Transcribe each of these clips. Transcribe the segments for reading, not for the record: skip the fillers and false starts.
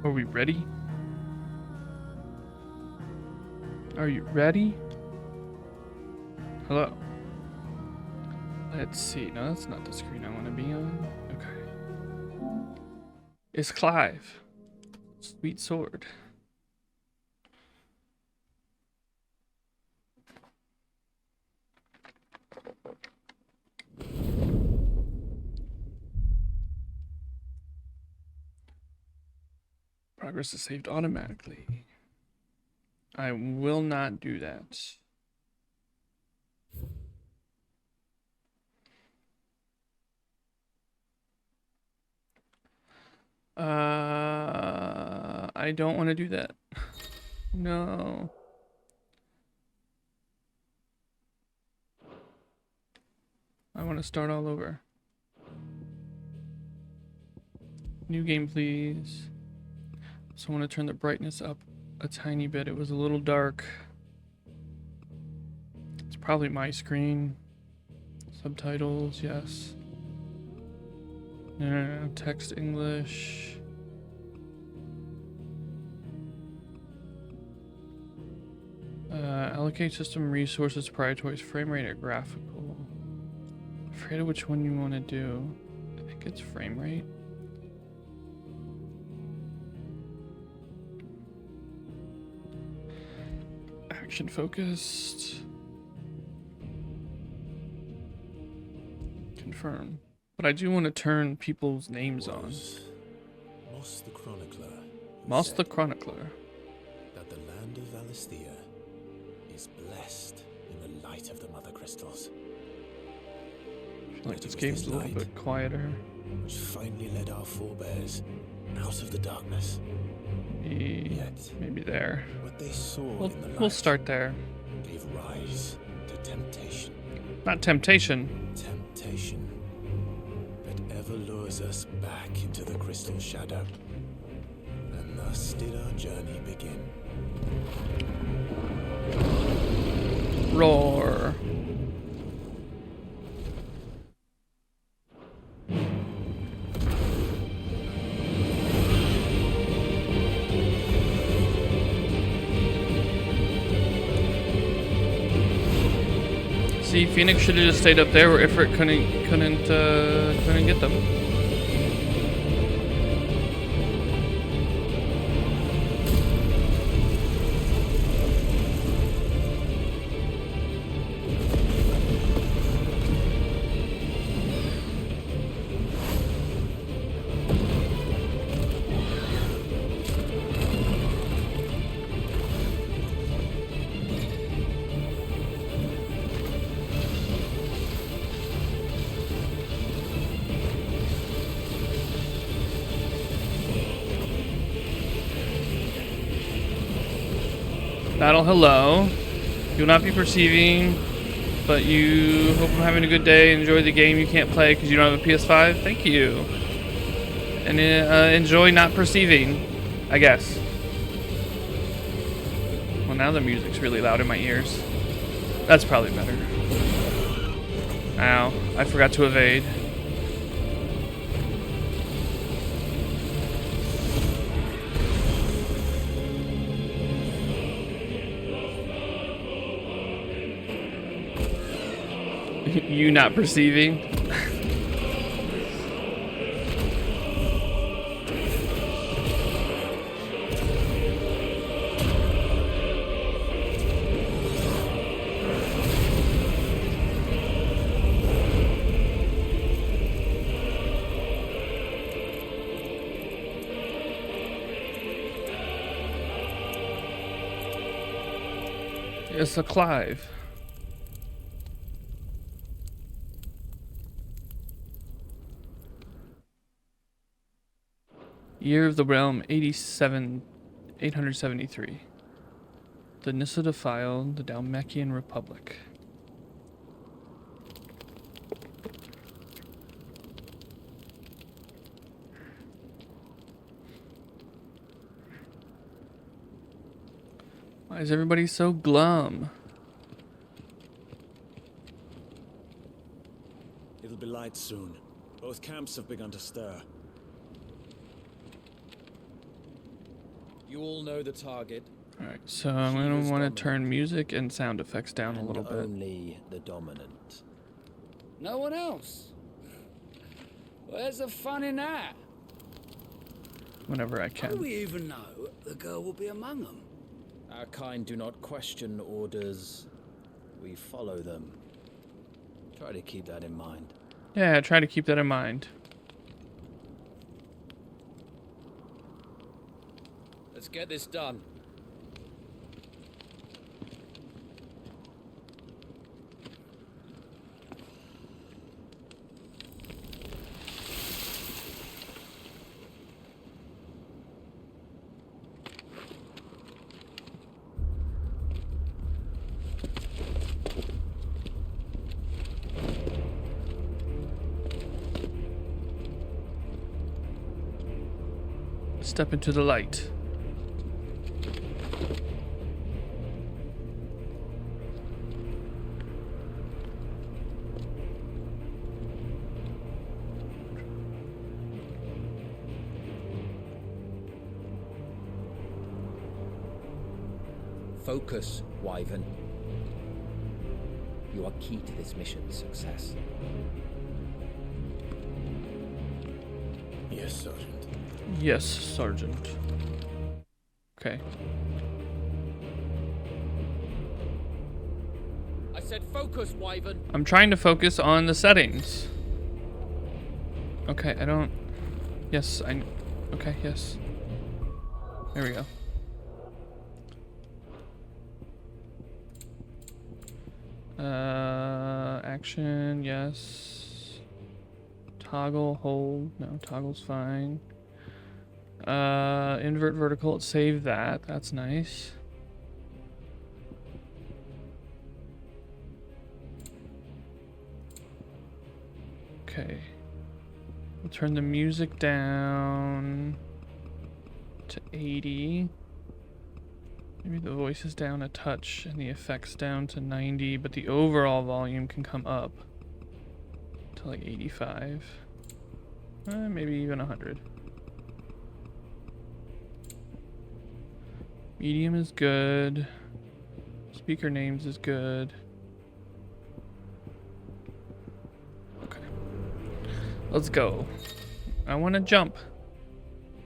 Are we ready? Are you ready? Hello. Let's see. No, that's not the screen I want to be on. Okay. It's Clive. Sweet sword. Progress is saved automatically. I will not do that. I don't want to do that. No. I want to start all over. New game, please. So I want to turn the brightness up a tiny bit. It was a little dark. It's probably my screen. Subtitles, yes. No. Text English. Allocate system resources, prioritize frame rate or graphical. Afraid of which one you want to do. I think it's frame rate. Action focused. Confirm. But I do want to turn people's names on. Moss the Chronicler. Moss the Chronicler. That the land of Valisthea is blessed in the light of the Mother Crystals. I feel like this game's a little bit quieter. Which finally led our forebears out of the darkness. Yet, maybe there. What they saw in the light we'll start there. gave rise to temptation. Not temptation. Temptation that ever lures us back into the crystal shadow. And thus did our journey begin. Roar. See, Phoenix should have just stayed up there where Ifrit couldn't get them. Battle, hello. You will not be perceiving, but you hope I'm having a good day. Enjoy the game you can't play because you don't have a PS5. Thank you. And enjoy not perceiving, I guess. Well, now the music's really loud in my ears. That's probably better. Ow, I forgot to evade. You not perceiving? It's a Clive. Year of the Realm 873. The Nissa defiled the Dalmekian Republic. Why is everybody so glum? It'll be light soon. Both camps have begun to stir. You all know the target. Alright, so I'm going to want to turn music and sound effects down a little bit. Only the dominant. No one else? Where's the fun in that? Whenever I How do can. we even know the girl will be among them? Our kind do not question orders. We follow them. Try to keep that in mind. Yeah, try to keep that in mind. Let's get this done. Step into the light. Focus, Wyvern. You are key to this mission's success. Yes, Sergeant. Yes, Sergeant. Okay. I said focus, Wyvern. I'm trying to focus on the settings. Okay, I don't... Yes, I... Okay, yes. There we go. Action, yes. Toggle, hold. No, toggle's fine. Invert vertical, save that. That's nice. Okay. We'll turn the music down to 80. Maybe the voice is down a touch and the effects down to 90, but the overall volume can come up to like 85. Maybe even 100. Medium is good. Speaker names is good. Okay. Let's go. I want to jump.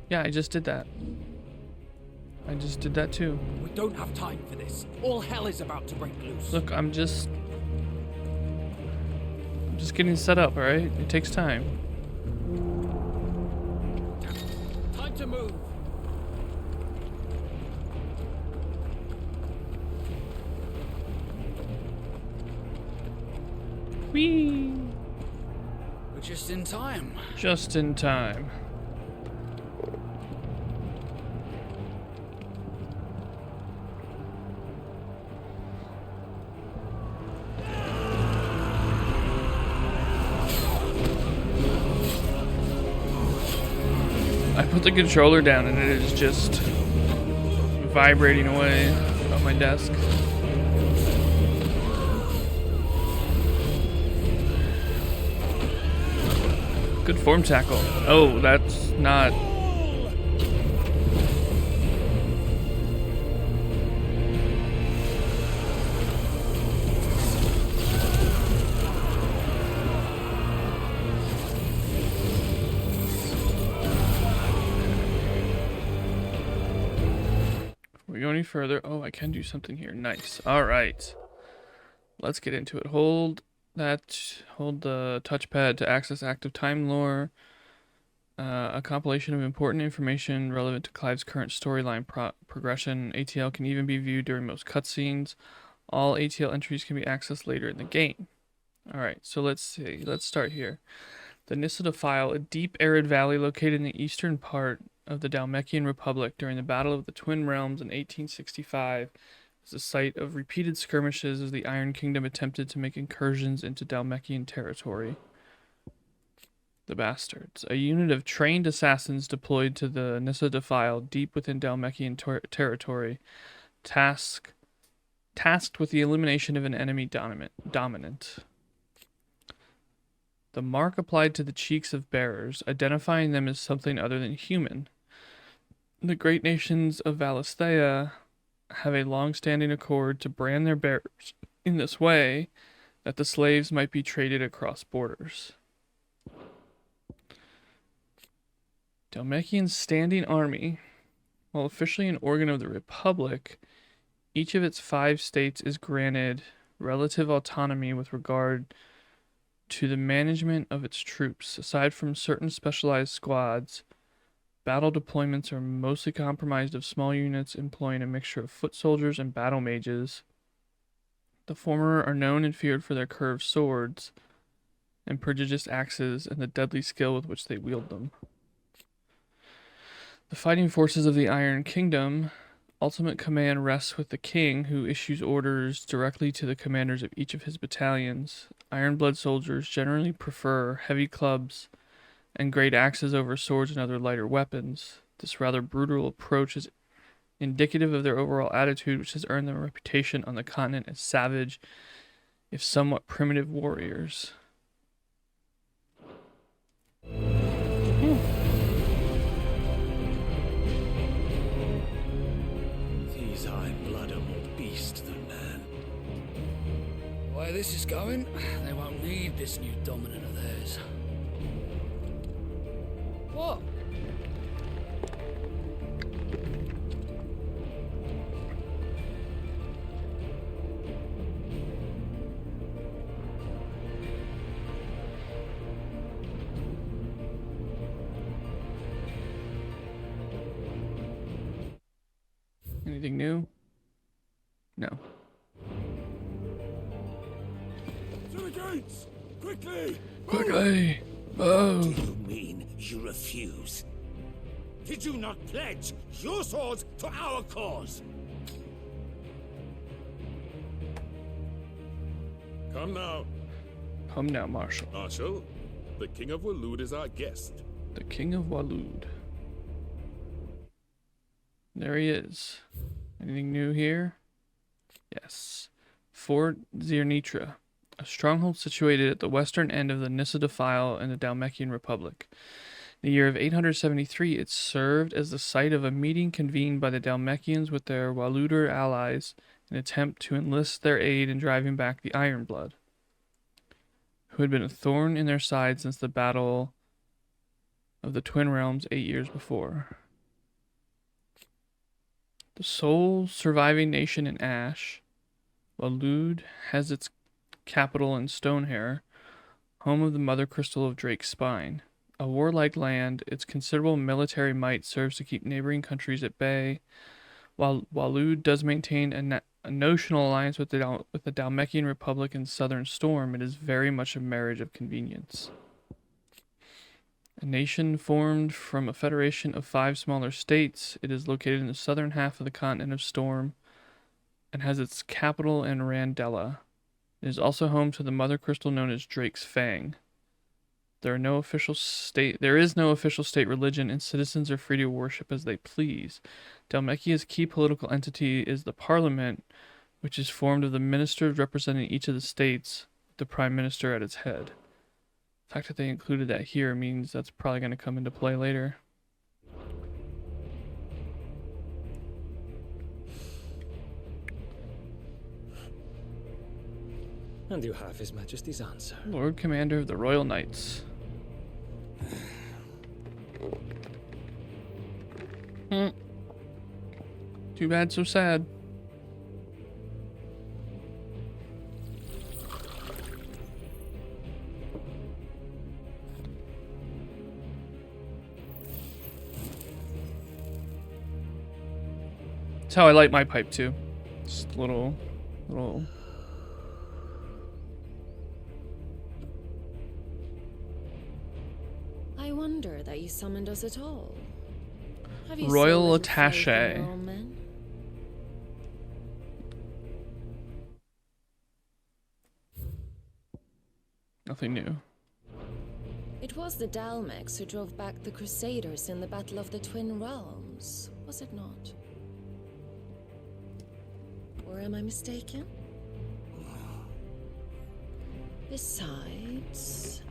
Yeah, I just did that. I just did that too. We don't have time for this. All hell is about to break loose. Look, I'm just getting set up, alright? It takes time. Time to move. Whee! We're just in time. Just in time. I put the controller down and it is just vibrating away on my desk. Good form tackle. Oh, that's not... Before we go any further... Oh, I can do something here. Nice. Alright. Let's get into it. Hold the touchpad to access active time lore. A compilation of important information relevant to Clive's current storyline progression. ATL can even be viewed during most cutscenes. All ATL entries can be accessed later in the game. Alright, so let's see. Let's start here. The Nissa File, a deep arid valley located in the eastern part of the Dalmekian Republic during the Battle of the Twin Realms in 1865, is the site of repeated skirmishes as the Iron Kingdom attempted to make incursions into Dalmekian territory. The Bastards. A unit of trained assassins deployed to the Nissa Defile deep within Dalmekian territory, tasked with the elimination of an enemy dominant. The mark applied to the cheeks of bearers, identifying them as something other than human. The great nations of Valisthea have a long-standing accord to brand their bearers in this way that the slaves might be traded across borders. Dhalmekian's standing army, while officially an organ of the Republic, each of its 5 states is granted relative autonomy with regard to the management of its troops. Aside from certain specialized squads, battle deployments are mostly comprised of small units employing a mixture of foot soldiers and battle mages. The former are known and feared for their curved swords and prodigious axes and the deadly skill with which they wield them. The fighting forces of the Iron Kingdom, ultimate command rests with the king, who issues orders directly to the commanders of each of his battalions. Iron-blood soldiers generally prefer heavy clubs and great axes over swords and other lighter weapons. This rather brutal approach is indicative of their overall attitude, which has earned them a reputation on the continent as savage, if somewhat primitive warriors. These Iron Blood are more beast than man. The way this is going, they won't need this new dominant of theirs. What? Anything new? No. To the gates! Quickly! Quickly! Do Oh! you mean you refuse? Did you not pledge your swords to our cause? Come now, Come now, Marshal. Marshal. The King of Waloed is our guest. The King of Waloed. There he is. Anything new here? Yes. Fort Zirnitra, a stronghold situated at the western end of the Nissa Defile in the Dhalmekian Republic. In the year of 873, it served as the site of a meeting convened by the Dhalmekians with their Walooder allies in an attempt to enlist their aid in driving back the Ironblood, who had been a thorn in their side since the Battle of the Twin Realms 8 years before. The sole surviving nation in Ash, Waloed has its capital in Stonehair, home of the Mother Crystal of Drake's Spine. A warlike land, its considerable military might serves to keep neighboring countries at bay. While Waloed does maintain a notional alliance with the Dhalmekian Republic and Southern Storm, it is very much a marriage of convenience. A nation formed from a federation of 5 smaller states, it is located in the southern half of the continent of Storm and has its capital in Randella. It is also home to the mother crystal known as Drake's Fang. There is no official state religion, and citizens are free to worship as they please. Dhalmekia's key political entity is the Parliament, which is formed of the ministers representing each of the states, with the Prime Minister at its head. The fact that they included that here means that's probably going to come into play later. And you have His Majesty's answer. Lord Commander of the Royal Knights. Too bad, so sad. That's how I light my pipe too. Just a little. I wonder that you summoned us at all. Have you Royal so little faith in attaché. your own men? Nothing new. It was the Dalmex who drove back the Crusaders in the Battle of the Twin Realms, was it not? Or am I mistaken? Besides,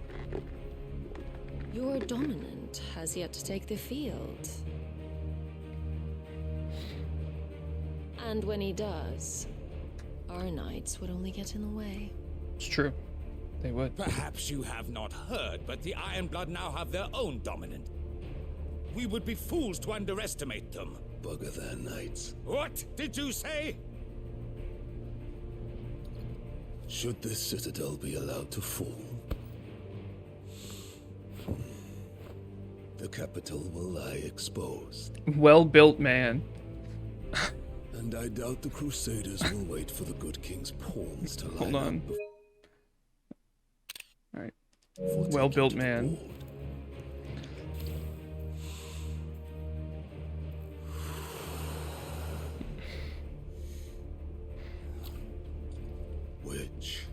your dominant has yet to take the field. And when he does, our knights would only get in the way. It's true. They would. Perhaps you have not heard, but the Ironblood now have their own dominant. We would be fools to underestimate them. Bugger their knights. What did you say? Should this citadel be allowed to fall, the capital will lie exposed. Well-built man. And I doubt the Crusaders will wait for the good king's pawns to line Hold on. up Alright. before Well-built taking to the man. wall. Which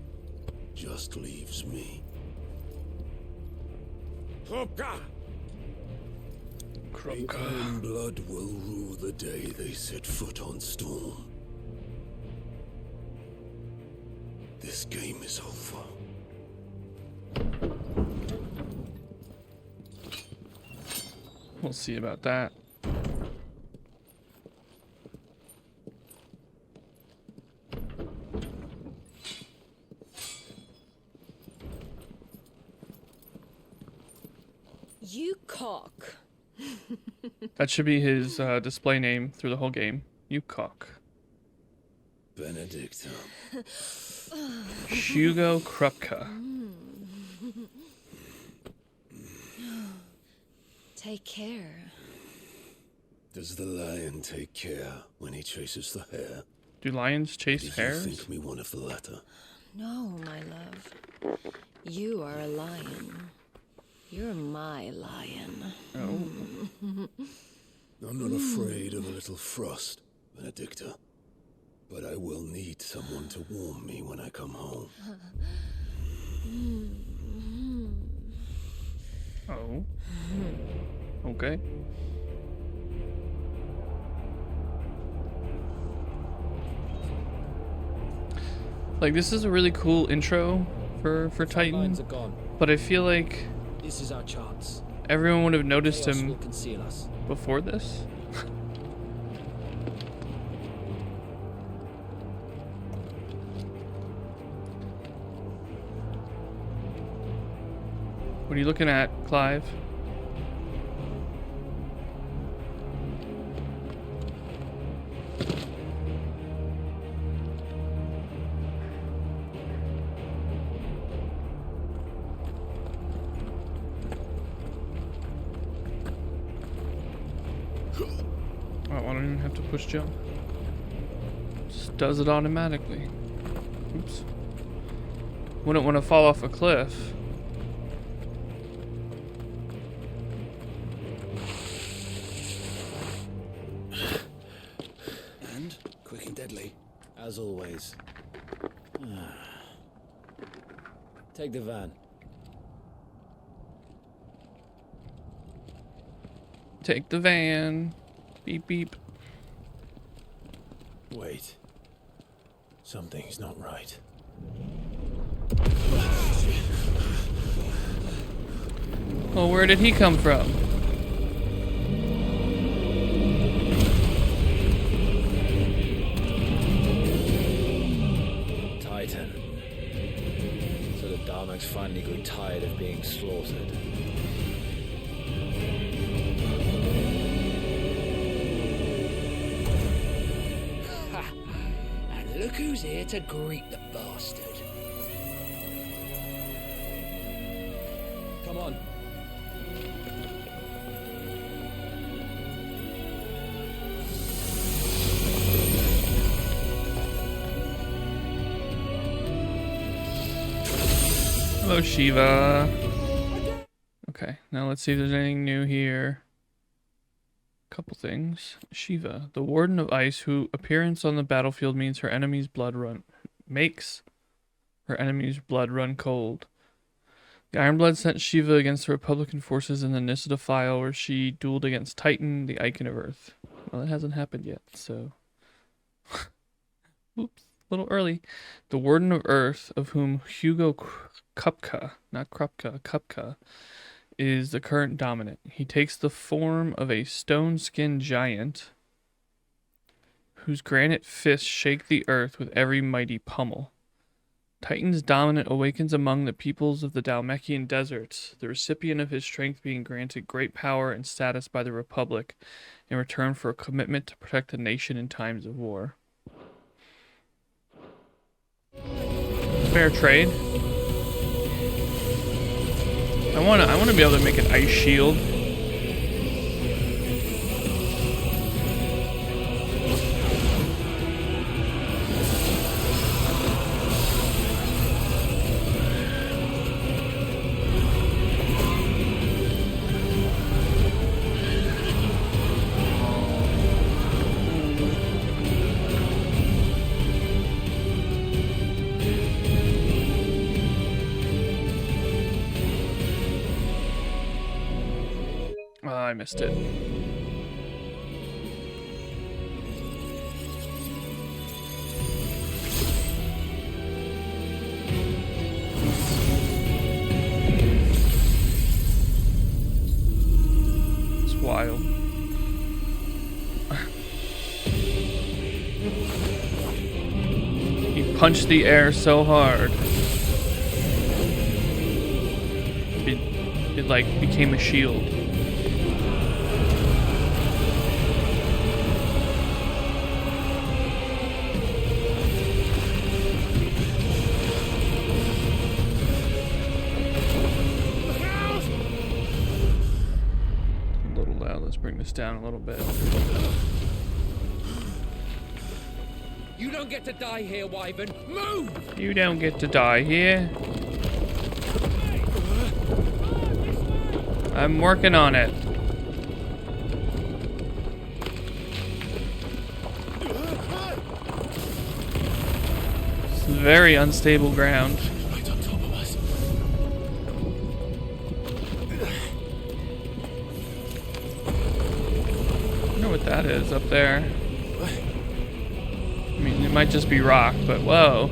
just leaves me. Hopka! The Ironblood will rule the day they set foot on Storm. This game is over. We'll see about that. You cock. That should be his display name through the whole game. You cock. Benedicta. Hugo Krupka. Take care. Does the lion take care when he chases the hare? Do lions chase Do you hares? think me one of the latter? No, my love. You are a lion. You're my lion. Oh. I'm not afraid of a little frost, Benedicta. But I will need someone to warm me when I come home. Oh. Okay. Like, this is a really cool intro for Titan, Lines are gone. but I feel like This is our chance. everyone would have noticed Chaos him will conceal us. before this. What are you looking at, Clive? Oh, I don't even have to push jump. Just does it automatically. Oops. Wouldn't want to fall off a cliff. And quick and deadly. As always. Take the van. Take the van. Beep beep. Wait. Something's not right. Well, where did he come from? Titan. So the Dalmex finally grew tired of being slaughtered. And look who's here to greet the bastard. Come on. Hello, Shiva. Okay, now let's see if there's anything new here. Couple things. Shiva, the Warden of Ice, whose appearance on the battlefield means her enemy's blood run makes her enemy's blood run cold. The Ironblood sent Shiva against the Republican forces in the Nissa File, where she dueled against Titan, the Icon of Earth. Well, that hasn't happened yet, so. Oops, a little early. The Warden of Earth, of whom Hugo Kupka, not Krupka, Kupka, is the current dominant. He takes the form of a stone-skinned giant whose granite fists shake the earth with every mighty pummel. Titan's dominant awakens among the peoples of the Dalmekian deserts, the recipient of his strength being granted great power and status by the Republic in return for a commitment to protect the nation in times of war. Fair trade. I wanna be able to make an ice shield. I missed it. It's wild. He punched the air so hard. It like became a shield. Bring this down a little bit. You don't get to die here, Wyvern. Move! You don't get to die here. I'm working on it. It's very unstable ground. What that is up there. I mean, it might just be rock, but whoa.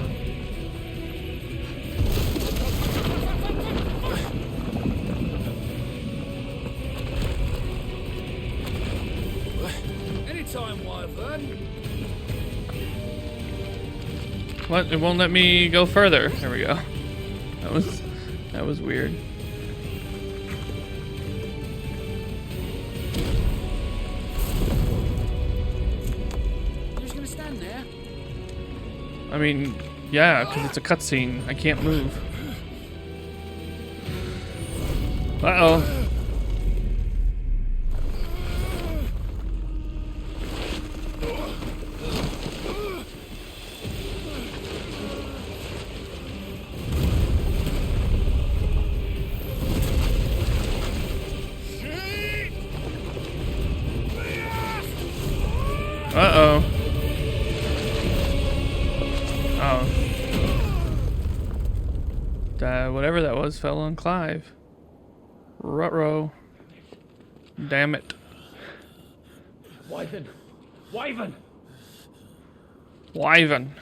Anytime, Wyvern. What? It won't let me go further. There we go. That was weird. I mean, yeah, because it's a cutscene. I can't move. Uh-oh. Uh-oh. Whatever that was fell on Clive. Ruh-roh. Damn it. Wyvern! Wyvern! Wyvern.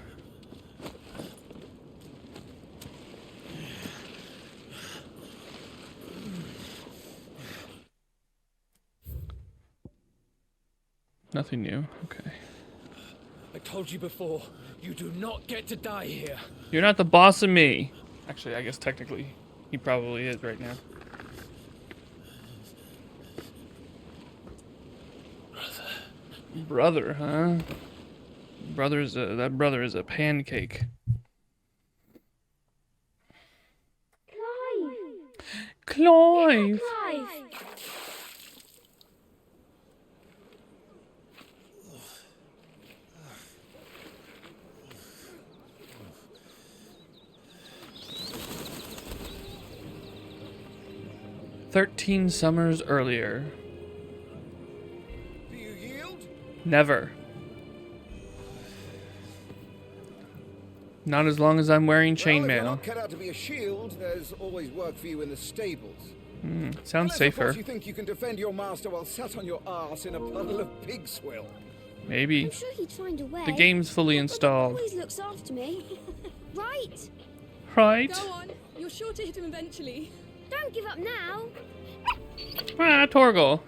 Nothing new. Okay. I told you before, you do not get to die here. You're not the boss of me. Actually, I guess technically he probably is right now. Brother, huh? That brother is a pancake. Clive! Clive! 13 summers earlier. Do you yield? Never. Not as long as I'm wearing Well, if you're chainmail. not cut out to be a shield, there's always work for you in the stables. Sounds Unless, of safer. course, you think you can defend your master while sat on your ass in a puddle of pig swill. Maybe. I'm sure he'd find a way. The game's fully But installed. He always looks after me. Right? Right? Go on. You're sure to hit him eventually. Don't give up now. Ah, Torgal.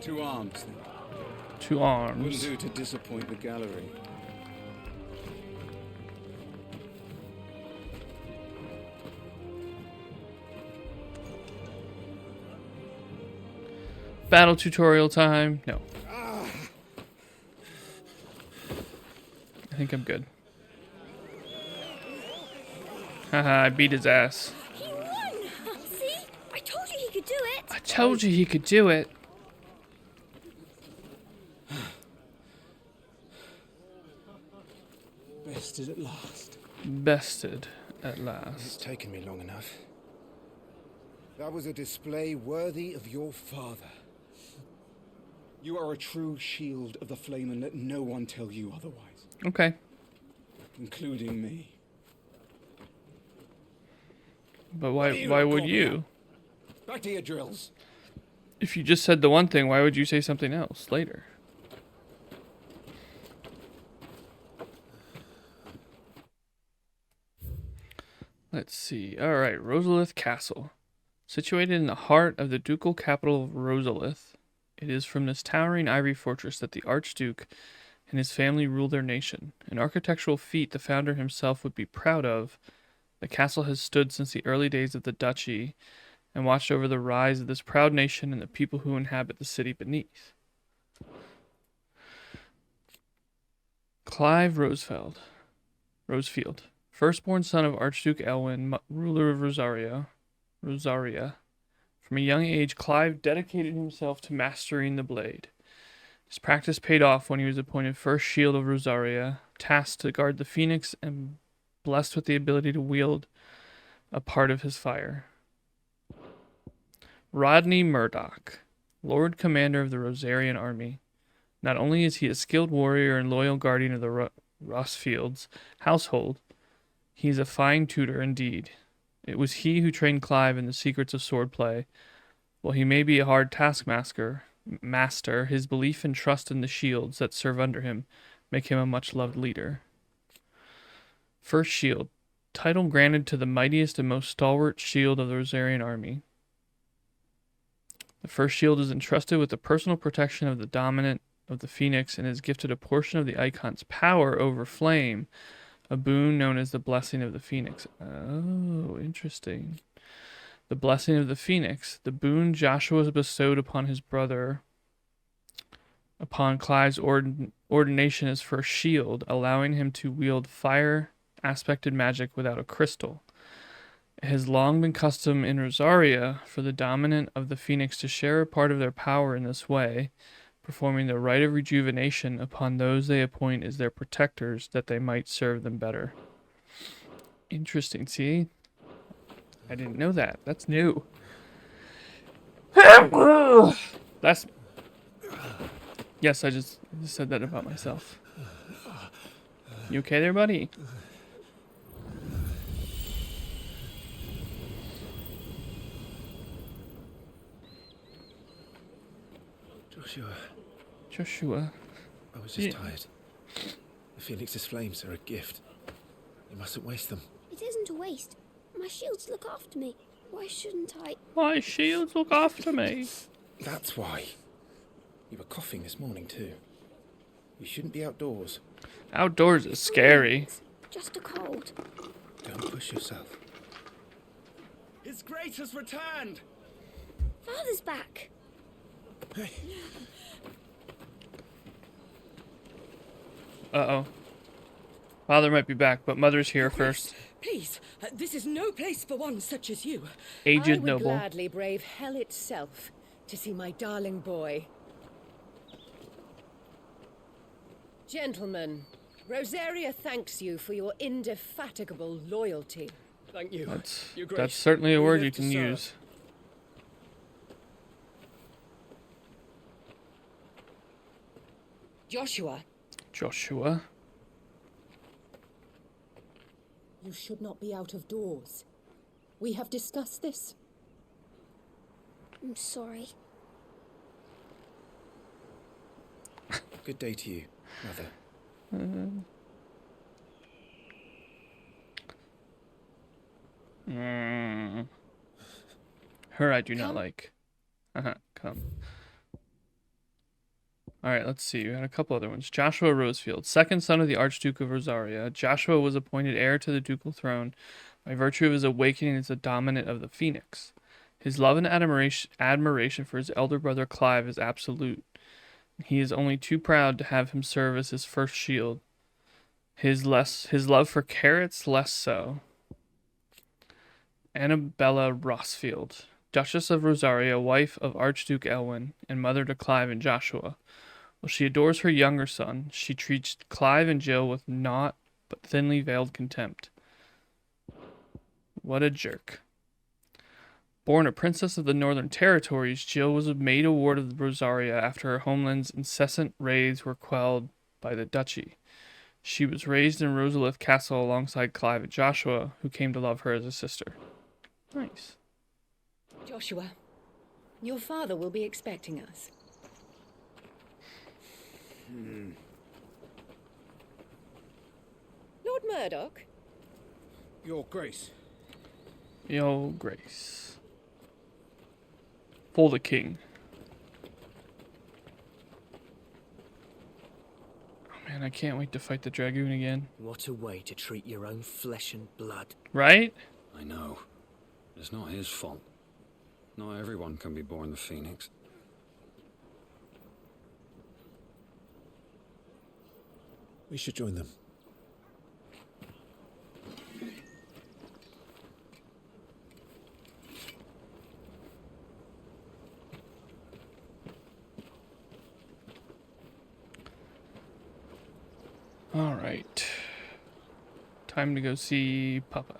2 arms, then. 2 Wouldn't arms. do to disappoint the gallery. Battle tutorial time. No. I think I'm good. Haha, I beat his ass. He won! See? I told you he could do it! I told you he could do it. Bested at last. Bested at It's last. taken me long enough. That was a display worthy of your father. You are a true shield of the flame, and let no one tell you otherwise. Okay. Including me. But What do why not would call me you? out? Back to your drills. If you just said the one thing, why would you say something else later? Let's see. All right, Rosalith Castle. Situated in the heart of the ducal capital of Rosalith, it is from this towering ivory fortress that the Archduke and his family rule their nation. An architectural feat the founder himself would be proud of. The castle has stood since the early days of the duchy and watched over the rise of this proud nation and the people who inhabit the city beneath. Clive Rosefield, firstborn son of Archduke Elwin, ruler of Rosaria. From a young age, Clive dedicated himself to mastering the blade. His practice paid off when he was appointed first Shield of Rosaria, tasked to guard the Phoenix and blessed with the ability to wield a part of his fire. Rodney Murdoch, Lord Commander of the Rosarian Army. Not only is he a skilled warrior and loyal guardian of the Rossfield's household, he is a fine tutor indeed. It was he who trained Clive in the secrets of swordplay. While he may be a hard taskmaster, his belief and trust in the shields that serve under him make him a much-loved leader. First Shield, title granted to the mightiest and most stalwart shield of the Rosarian army. The First Shield is entrusted with the personal protection of the dominant of the Phoenix and is gifted a portion of the icon's power over flame, a boon known as the Blessing of the Phoenix. Oh, interesting. The Blessing of the Phoenix, the boon Joshua bestowed upon his brother upon Clive's ordination as First Shield, allowing him to wield fire-aspected magic without a crystal. It has long been custom in Rosaria for the dominant of the Phoenix to share a part of their power in this way, performing the rite of rejuvenation upon those they appoint as their protectors that they might serve them better. Interesting, see? I didn't know that. That's new. That's... Yes, I just said that about myself. You okay there, buddy? Joshua. I was just tired. The Phoenix's flames are a gift. You mustn't waste them. It isn't a waste. My shields look after me. Why shouldn't I? My shields look after me. That's why. You were coughing this morning too. You shouldn't be outdoors. Outdoors is scary. Just a cold. Don't push yourself. His Grace has returned! Father's back. Hey. Uh-oh. Father might be back, but Mother's here first. Please, this is no place for one such as you. Aged I would noble. gladly brave hell itself to see my darling boy. Gentlemen, Rosaria thanks you for your indefatigable loyalty. Thank you. Your Grace. That's certainly a We word live you to can serve. use. Joshua, Joshua. you should not be out of doors. We have discussed this. I'm sorry. Good day to you, Mother. Her I do not like. Come. Alright, let's see. We had a couple other ones. Joshua Rosefield, second son of the Archduke of Rosaria. Joshua was appointed heir to the ducal throne by virtue of his awakening as the dominant of the Phoenix. His love and admiration for his elder brother Clive is absolute. He is only too proud to have him serve as his first shield. His love for carrots less so. Annabella Rossfield, Duchess of Rosaria, wife of Archduke Elwyn, and mother to Clive and Joshua. While she adores her younger son, she treats Clive and Jill with naught but thinly veiled contempt. What a jerk. Born a princess of the Northern Territories, Jill was made a ward of Rosaria after her homeland's incessant raids were quelled by the duchy. She was raised in Rosalith Castle alongside Clive and Joshua, who came to love her as a sister. Nice. Joshua, your father will be expecting us. Lord Murdoch? Your Grace. Your Grace. For the king. Oh man, I can't wait to fight the Dragoon again. What a way to treat your own flesh and blood. Right? I know. It's not his fault. Not everyone can be born the Phoenix. We should join them. All right. Time to go see Papa.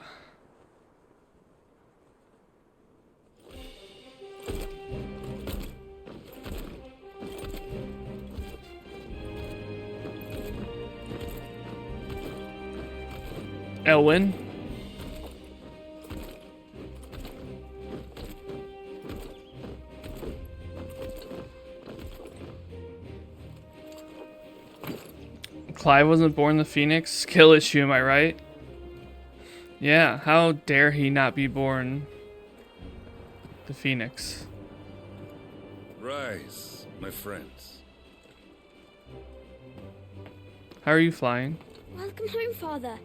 Elwyn. Clive wasn't born the Phoenix? Skill issue, am I right? Yeah, how dare he not be born the Phoenix? Rise, my friends. How are you flying? Welcome home, Father.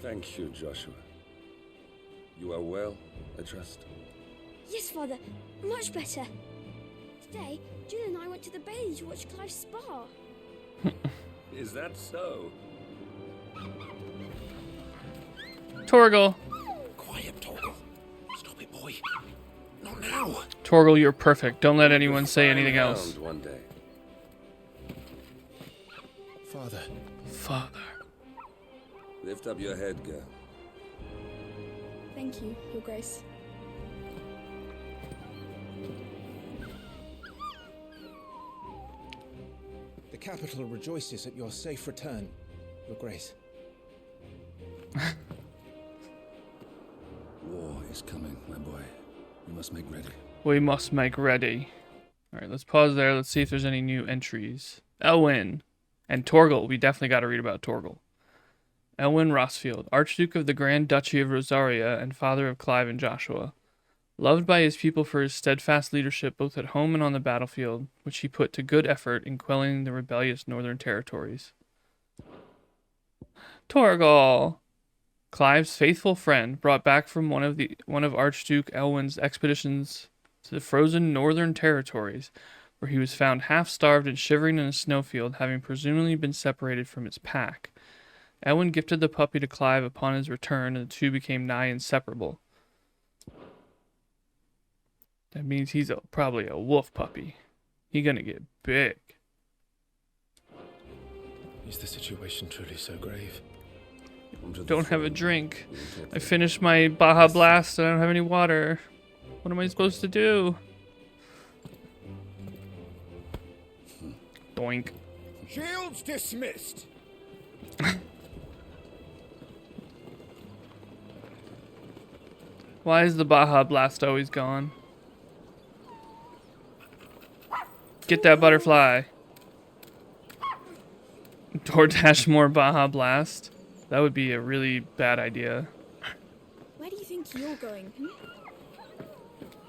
Thank you, Joshua. You are well, I trust. Yes, Father. Much better. Today, Jill and I went to the Bailey to watch Clive spar. Is that so? Torgal. Quiet, Torgal. Stop it, boy. Not now. Torgal, you're perfect. Don't let anyone say anything else. One day. Father. Father. Lift up your head, girl. Thank you, Your Grace. The capital rejoices at your safe return, Your Grace. War is coming, my boy. We must make ready. We must make ready. Alright, let's pause there. Let's see if there's any new entries. Elwyn. And Torgal. We definitely got to read about Torgal. Elwyn Rossfield, Archduke of the Grand Duchy of Rosaria and father of Clive and Joshua. Loved by his people for his steadfast leadership both at home and on the battlefield, which he put to good effort in quelling the rebellious northern territories. Torgal! Clive's faithful friend, brought back from one of Archduke Elwyn's expeditions to the frozen northern territories, where he was found half-starved and shivering in a snowfield, having presumably been separated from his pack. Elwyn gifted the puppy to Clive upon his return, and the two became nigh inseparable. That means he's probably a wolf puppy. He gonna get big. Is the situation truly so grave? Don't have a drink. I finished my Baja Blast and I don't have any water. What am I supposed to do? Doink. Shields dismissed. Why is the Baja Blast always gone? Get that butterfly. DoorDash more Baja Blast. That would be a really bad idea. Where do you think you're going?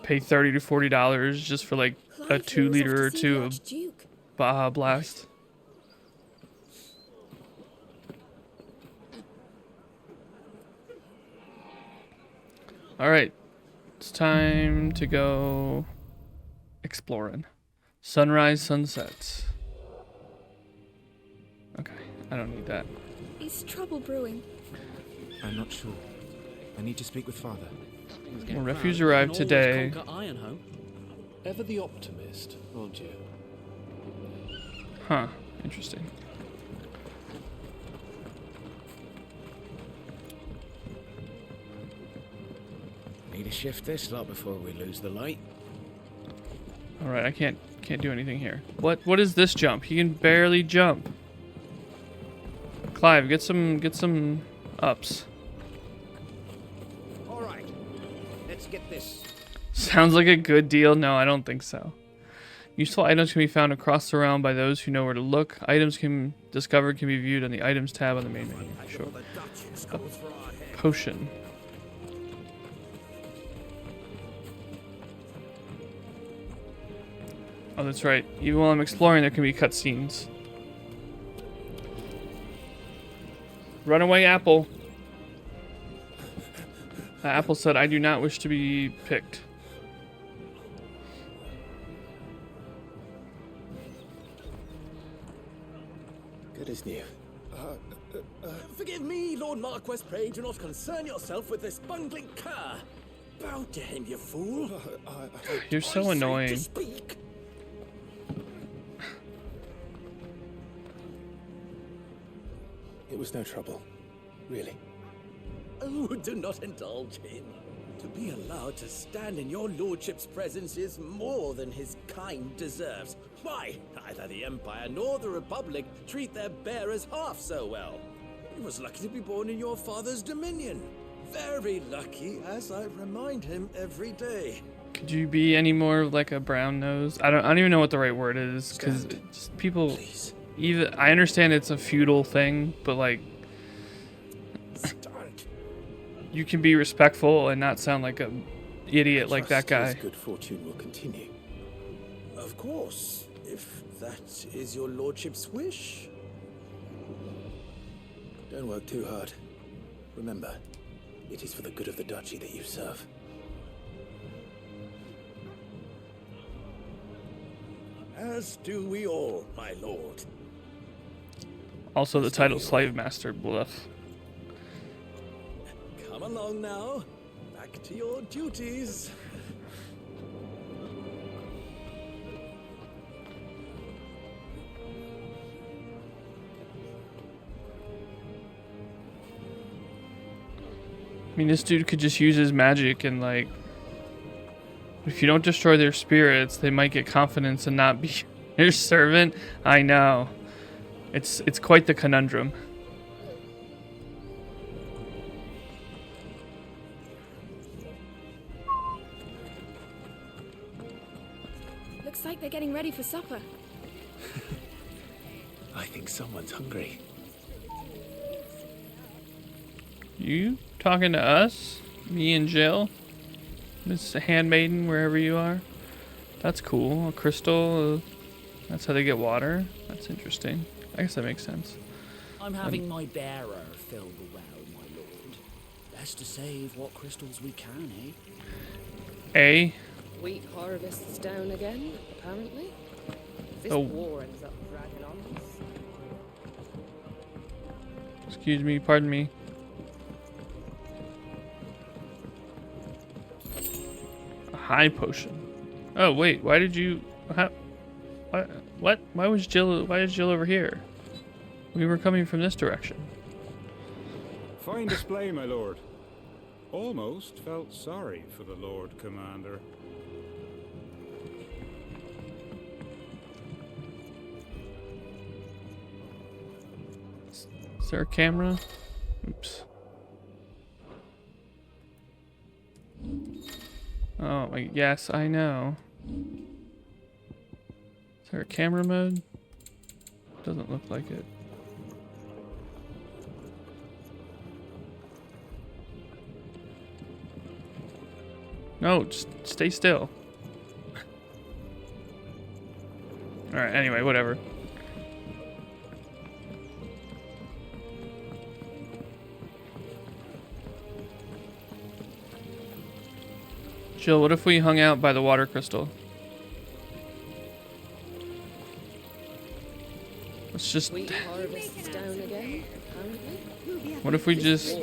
Pay $30 to $40 just for like a Clive 2 was off liter to or see 2 the of Archduke. Baja Blast. Alright, it's time to go exploring. Sunrise, sunsets. Okay, I don't need that. Is trouble brewing? I'm not sure. I need to speak with Father. Well, refuse arrived today. Ever the optimist, aren't you? Huh, interesting. Need to shift this lot before we lose the light. All right, I can't do anything here. What is this jump? He can barely jump. Clive, get some ups. All right, let's get this. Sounds like a good deal. No, I don't think so. Useful items can be found across the realm by those who know where to look. Items discovered can be viewed on the items tab on the main menu. Sure. A potion. Oh, that's right. Even while I'm exploring, there can be cutscenes. Runaway apple. The apple said, "I do not wish to be picked." Good as new. Forgive me, Lord Marquess, pray do not concern yourself with this bungling cur. Bow to him, you fool. You're so annoying. To speak. It was no trouble, really. Oh, do not indulge him. To be allowed to stand in your lordship's presence is more than his kind deserves. Why, neither the Empire nor the Republic treat their bearers half so well. He was lucky to be born in your father's dominion. Very lucky, as I remind him every day. Could you be any more like a brown nose? I don't even know what the right word is, because people. Please. Even I understand it's a feudal thing, but like. You can be respectful and not sound like an idiot like that guy. His good fortune will continue. Of course, if that is your lordship's wish. Don't work too hard. Remember, it is for the good of the duchy that you serve. As do we all, my lord. Also, the title Slave Master. Bluff. Come along now. Back to your duties. I mean, this dude could just use his magic and like. If you don't destroy their spirits, they might get confidence and not be your servant. I know. It's quite the conundrum. Looks like they're getting ready for supper. I think someone's hungry. You talking to us? Me and Jill? Miss Handmaiden, wherever you are? That's cool. A crystal. That's how they get water. That's interesting. I guess that makes sense. I'm having my bearer filled well, my lord. Best to save what crystals we can, eh? Wheat harvest's down again, apparently. If this Oh. war ends up dragging on. Excuse me, pardon me. A high potion. Oh wait, why did you? What? Why is Jill over here? We were coming from this direction. Fine display, my lord. Almost felt sorry for the Lord Commander. Is there a camera? Oops. Oh, yes, I know. Is there a camera mode? Doesn't look like it. No, just stay still. Alright, anyway, whatever. Jill, what if we hung out by the water crystal? We Let's down again, apparently. What if we just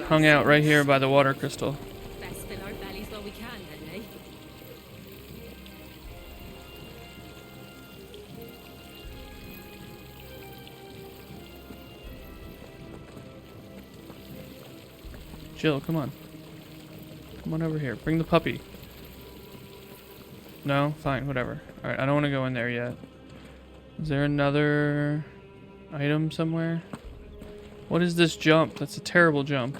hung out right here by the water crystal? Best fill our bellies while we can, then, eh? Jill, come on. Come on over here. Bring the puppy. No? Fine, whatever. Alright, I don't want to go in there yet. Is there another item somewhere? What is this jump? That's a terrible jump.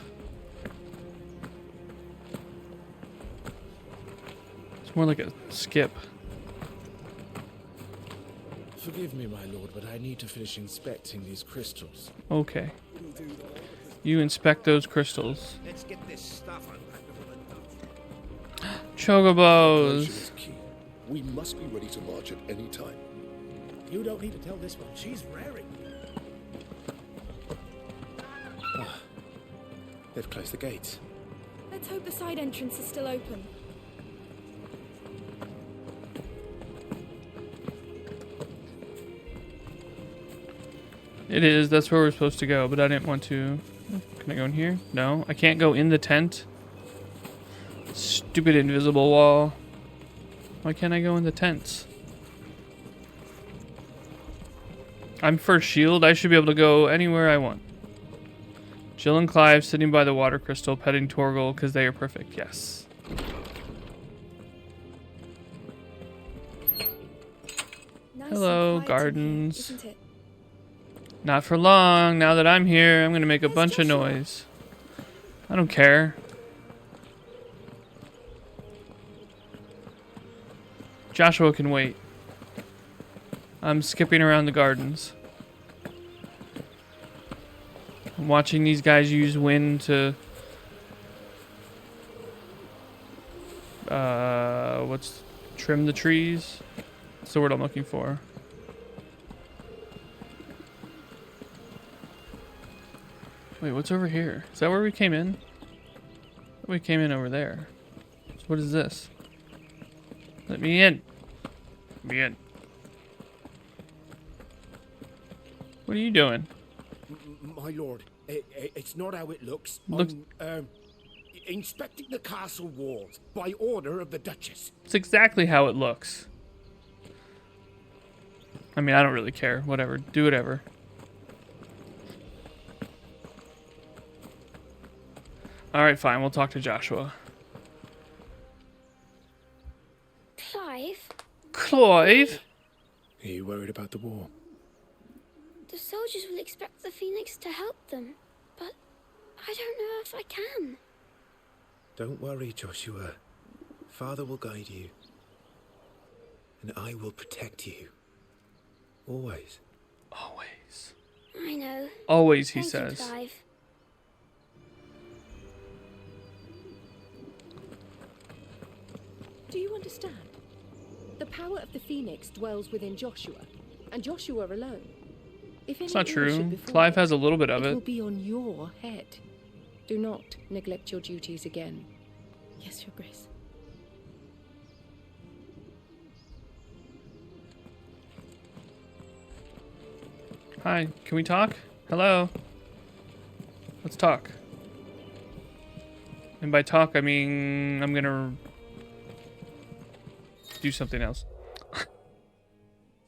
It's more like a skip. Forgive me, my lord, but I need to finish inspecting these crystals. Okay. You inspect those crystals. Let's get this stuff unpacked. Chocobos! We must be ready to march at any time. You don't need to tell this one. She's raring. They've closed the gates. Let's hope the side entrance is still open. It is. That's where we're supposed to go, but I didn't want to. Can I go in here? No, I can't go in the tent. Stupid invisible wall. Why can't I go in the tents? I'm first shield. I should be able to go anywhere I want. Jill and Clive sitting by the water crystal, petting Torgal because they are perfect. Yes. Nice Hello, and quiet in here, gardens. isn't it? Not for long. Now that I'm here, I'm going to make a bunch of noise. I don't care. Joshua can wait. I'm skipping around the gardens. I'm watching these guys use wind to... trim the trees? That's the word I'm looking for. Wait, what's over here? Is that where we came in? We came in over there. So what is this? Let me in. Let me in. What are you doing? My lord, it's not how it looks. Looks- I'm inspecting the castle walls by order of the Duchess. It's exactly how it looks. I mean, I don't really care. Whatever. Do whatever. Alright, fine. We'll talk to Joshua. Clive, Clive? Are you worried about the war? the soldiers will expect the Phoenix to help them, but I don't know if I can. Don't worry, Joshua. Father will guide you. And I will protect you. Always. Always. I know. Always, he Thank you, says. Clive. Do you understand? The power of the Phoenix dwells within Joshua, and Joshua alone. If It's any not ill true. should befall Clive him, has a little bit of it it. will be on your head. Do not neglect your duties again. Yes, Your Grace. Hi, can we talk? Hello? Let's talk. And by talk, I mean I'm gonna do something else.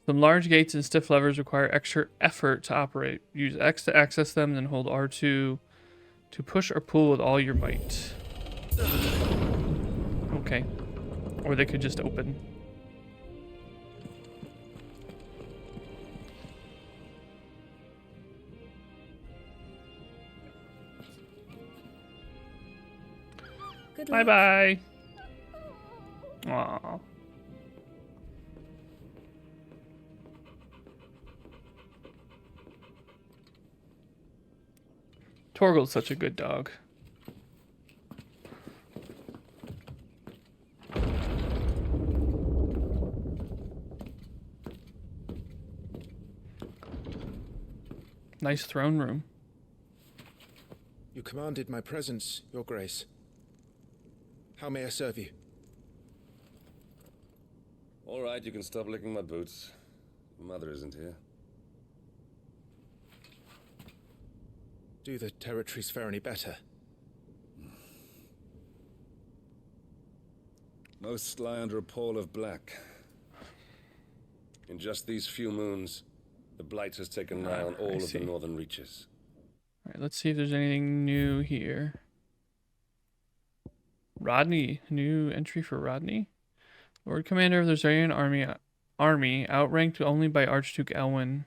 Some large gates and stiff levers require extra effort to operate. Use X to access them, then hold R2 to push or pull with all your might. Okay. Or they could just open. Good Bye luck. bye. Aww. Torgal's such a good dog. Nice throne room. You commanded my presence, Your Grace. How may I serve you? All right, you can stop licking my boots. Mother isn't here. Do the territories fare any better? Most lie under a pall of black. In just these few moons, the Blight has taken nigh on all of the northern reaches. Alright, let's see if there's anything new here. Rodney. New entry for Rodney. Lord Commander of the Zarian army, outranked only by Archduke Elwyn,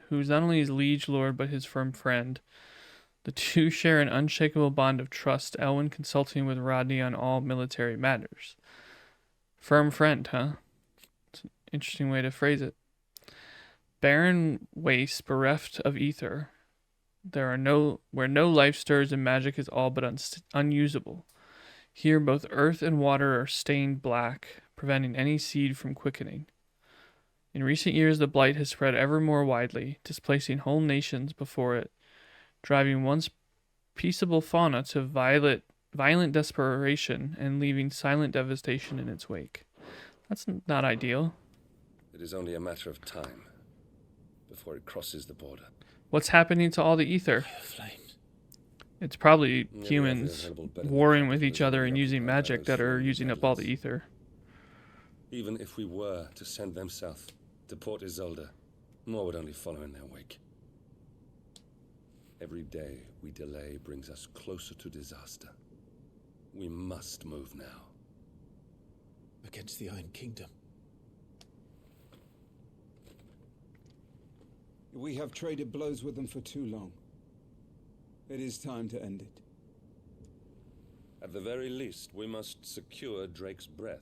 who is not only his liege lord but his firm friend. The two share an unshakable bond of trust, Elwyn consulting with Rodney on all military matters. Firm friend, huh? It's an interesting way to phrase it. Barren waste, bereft of ether. Where no life stirs and magic is all but unusable. Here both earth and water are stained black, preventing any seed from quickening. In recent years the blight has spread ever more widely, displacing whole nations before it, driving once peaceable fauna to violent desperation and leaving silent devastation in its wake. That's not ideal. It is only a matter of time before it crosses the border. What's happening to all the ether? It's probably humans warring with each other and using magic that are using up all the ether. Even if we were to send them south to Port Isolde, more would only follow in their wake. Every day we delay brings us closer to disaster. We must move now. Against the Iron Kingdom. We have traded blows with them for too long. It is time to end it. At the very least, we must secure Drake's breath.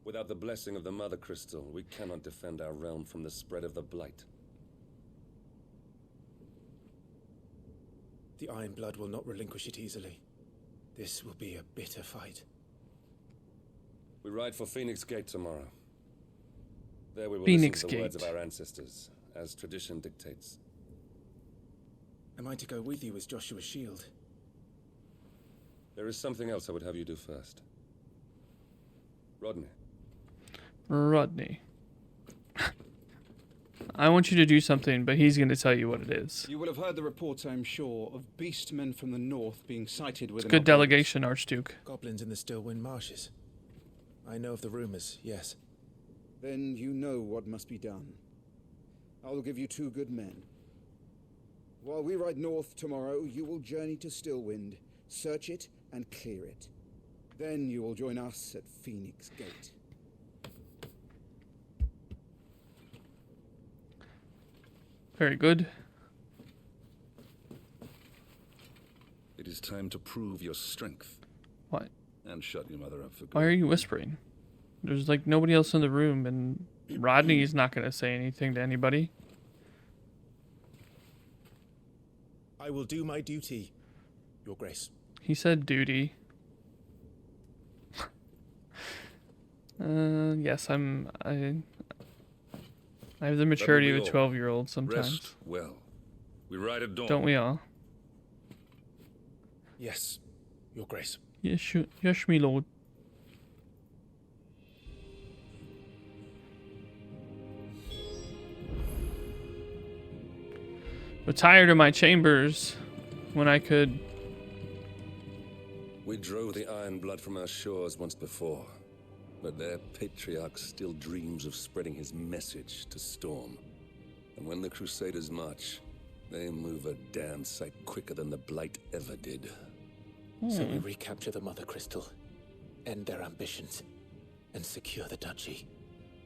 Without the blessing of the Mother Crystal, we cannot defend our realm from the spread of the Blight. The Iron Blood will not relinquish it easily. This will be a bitter fight. We ride for Phoenix Gate tomorrow. There we will Phoenix listen to the Gate. words of our ancestors, as tradition dictates. Am I to go with you as Joshua's shield? There is something else I would have you do first. Rodney. Rodney. I want you to do something, but he's going to tell you what it is. You will have heard the reports, I'm sure, of beastmen from the north being sighted with Good delegation, Archduke. Goblins in the Stillwind Marshes. I know of the rumors, yes. Then you know what must be done. I will give you 2 good men. While we ride north tomorrow, you will journey to Stillwind, search it and clear it. Then you will join us at Phoenix Gate. Very good. It is time to prove your strength. What? And shut your mother up for good. Why are you whispering? There's like nobody else in the room, and Rodney's not going to say anything to anybody. I will do my duty, Your Grace. He said duty. Yes, I have the maturity of a 12-year-old sometimes. Rest well. We ride at dawn. Don't we all? Yes, Your Grace. Yes, yes, me lord. Retire to my chambers when I could. We drove the Iron Blood from our shores once before, but their patriarch still dreams of spreading his message to Storm. And when the Crusaders march, they move a damn sight quicker than the Blight ever did. So we recapture the Mother Crystal, end their ambitions, and secure the duchy.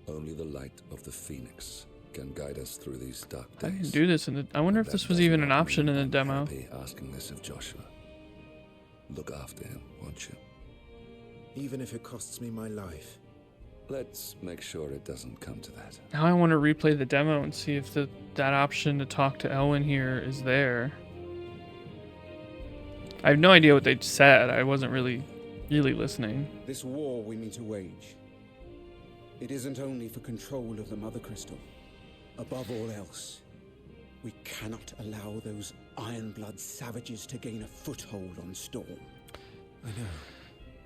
Only the light of the Phoenix can guide us through these dark I days. didn't do this in the. I wonder if this was even an option in the demo. Be asking this of Joshua. Look after him, won't you? Even if it costs me my life. Let's make sure it doesn't come to that. Now I want to replay the demo and see if that option to talk to Elwyn here is there. I have no idea what they said. I wasn't really listening. This war we mean to wage. It isn't only for control of the Mother Crystal. Above all else, We cannot allow those Ironblood savages to gain a foothold on Storm. I know.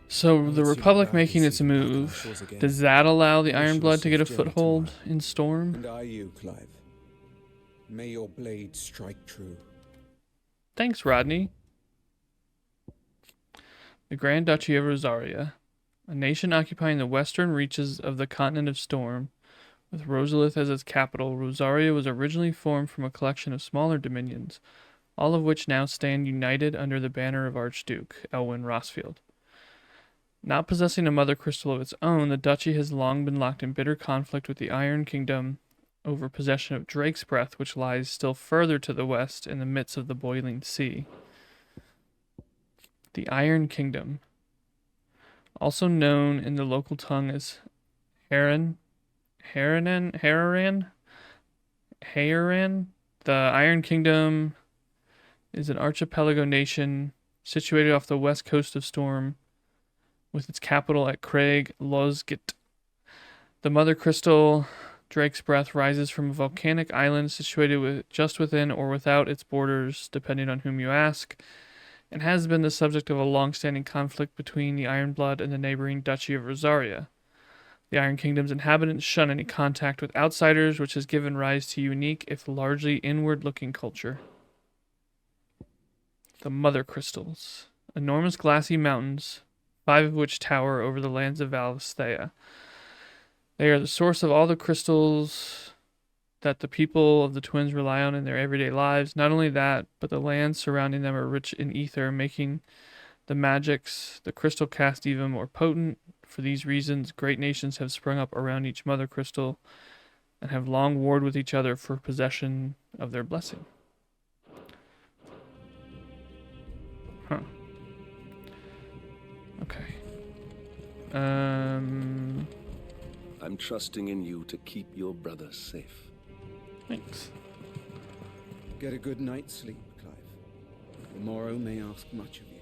So the Republic making its move, does that allow the Ironblood to get a foothold in Storm? And are you, Clive? May your blade strike true. Thanks, Rodney. The Grand Duchy of Rosaria, a nation occupying the western reaches of the continent of Storm, with Rosalith as its capital. Rosaria was originally formed from a collection of smaller dominions, all of which now stand united under the banner of Archduke Elwyn Rossfield. Not possessing a mother crystal of its own, the duchy has long been locked in bitter conflict with the Iron Kingdom over possession of Drake's Breath, which lies still further to the west in the midst of the boiling sea. The Iron Kingdom, also known in the local tongue as Hararan. The Iron Kingdom is an archipelago nation situated off the west coast of Storm, with its capital at Craig Losgit. The Mother Crystal, Drake's Breath, rises from a volcanic island situated just within or without its borders, depending on whom you ask, and has been the subject of a long-standing conflict between the Ironblood and the neighboring Duchy of Rosaria. The Iron Kingdom's inhabitants shun any contact with outsiders, which has given rise to unique, if largely inward-looking culture. The Mother Crystals, enormous glassy mountains, 5 of which tower over the lands of Valisthea. They are the source of all the crystals that the people of the twins rely on in their everyday lives. Not only that, but the lands surrounding them are rich in ether, making the magics the crystal cast even more potent. For these reasons, great nations have sprung up around each mother crystal and have long warred with each other for possession of their blessing. Huh. Okay. I'm trusting in you to keep your brother safe. Thanks. Get a good night's sleep, Clive. The morrow may ask much of you.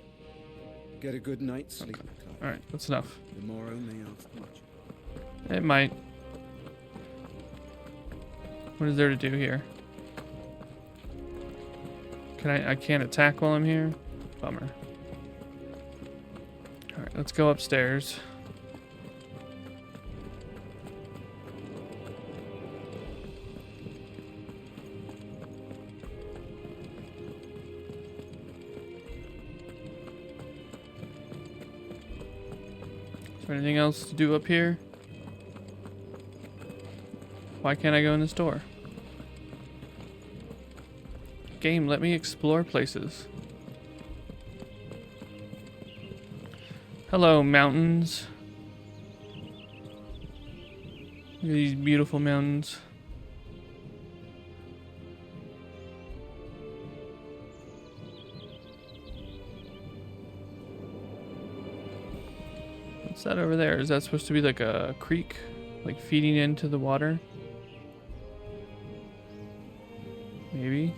Get a good night's sleep, Clive. Alright, that's enough. The morrow may ask much of you. It might. What is there to do here? I can't attack while I'm here? Bummer. Alright, let's go upstairs. Is there anything else to do up here? Why can't I go in this door? Game, let me explore places. Hello, mountains. Look at these beautiful mountains. What's that over there? Is that supposed to be like a creek? Like feeding into the water? Maybe.